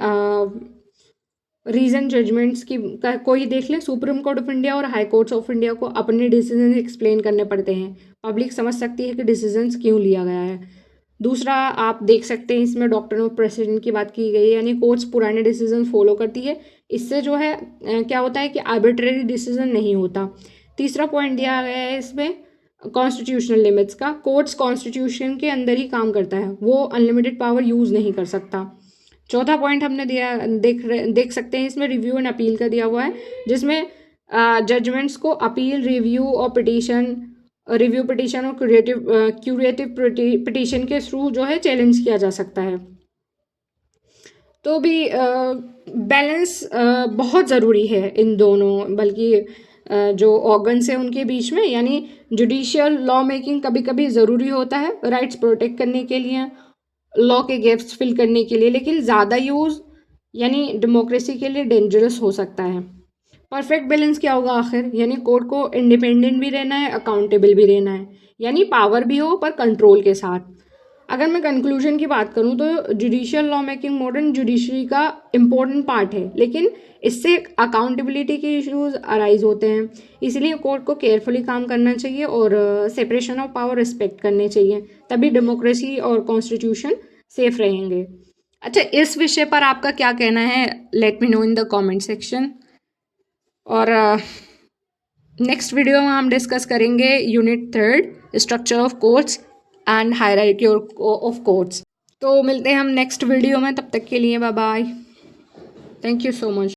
रीजन जजमेंट्स की कोई देख ले, सुप्रीम कोर्ट ऑफ इंडिया और हाई कोर्ट्स ऑफ इंडिया को अपने डिसीजन एक्सप्लेन करने पड़ते हैं, पब्लिक समझ सकती है कि डिसीजंस क्यों लिया गया है। दूसरा आप देख सकते हैं इसमें डॉक्टर ऑफ प्रेसिडेंट की बात की गई है, यानी कोर्ट्स पुराने डिसीजन फॉलो करती है, इससे जो है क्या होता है कि आर्बिट्रेरी डिसीजन नहीं होता। तीसरा पॉइंट दिया गया है इसमें कॉन्स्टिट्यूशनल लिमिट्स का, कोर्ट्स कॉन्स्टिट्यूशन के अंदर ही काम करता है, वो अनलिमिटेड पावर यूज़ नहीं कर सकता। चौथा पॉइंट हमने दिया देख सकते हैं इसमें रिव्यू एंड अपील का दिया हुआ है, जिसमें जजमेंट्स को अपील, रिव्यू और पिटीशन, रिव्यू पिटीशन और क्यूरेटिव पिटीशन के थ्रू जो है चैलेंज किया जा सकता है। तो भी बैलेंस बहुत ज़रूरी है इन दोनों, बल्कि जो ऑर्गन्स है उनके बीच में, यानी जुडिशियल लॉ मेकिंग कभी कभी ज़रूरी होता है राइट्स प्रोटेक्ट करने के लिए, लॉ के गैप्स फिल करने के लिए, लेकिन ज़्यादा यूज़ यानी डेमोक्रेसी के लिए डेंजरस हो सकता है। परफेक्ट बैलेंस क्या होगा आखिर, यानी कोर्ट को इंडिपेंडेंट भी रहना है, अकाउंटेबल भी रहना है, यानी पावर भी हो पर कंट्रोल के साथ। अगर मैं कंक्लूजन की बात करूं तो judicial law making modern judiciary का इम्पोर्टेंट पार्ट है, लेकिन इससे अकाउंटेबिलिटी के इश्यूज अराइज होते हैं, इसलिए कोर्ट को केयरफुली काम करना चाहिए और सेपरेशन ऑफ पावर रिस्पेक्ट करने चाहिए, तभी डेमोक्रेसी और कॉन्स्टिट्यूशन सेफ रहेंगे। अच्छा, इस विषय पर आपका क्या कहना है, let me know in the comment section. और नेक्स्ट वीडियो में हम डिस्कस करेंगे unit 3 structure of courts and hierarchy of courts. तो मिलते हैं हम नेक्स्ट वीडियो में, तब तक के लिए bye bye, thank you so much.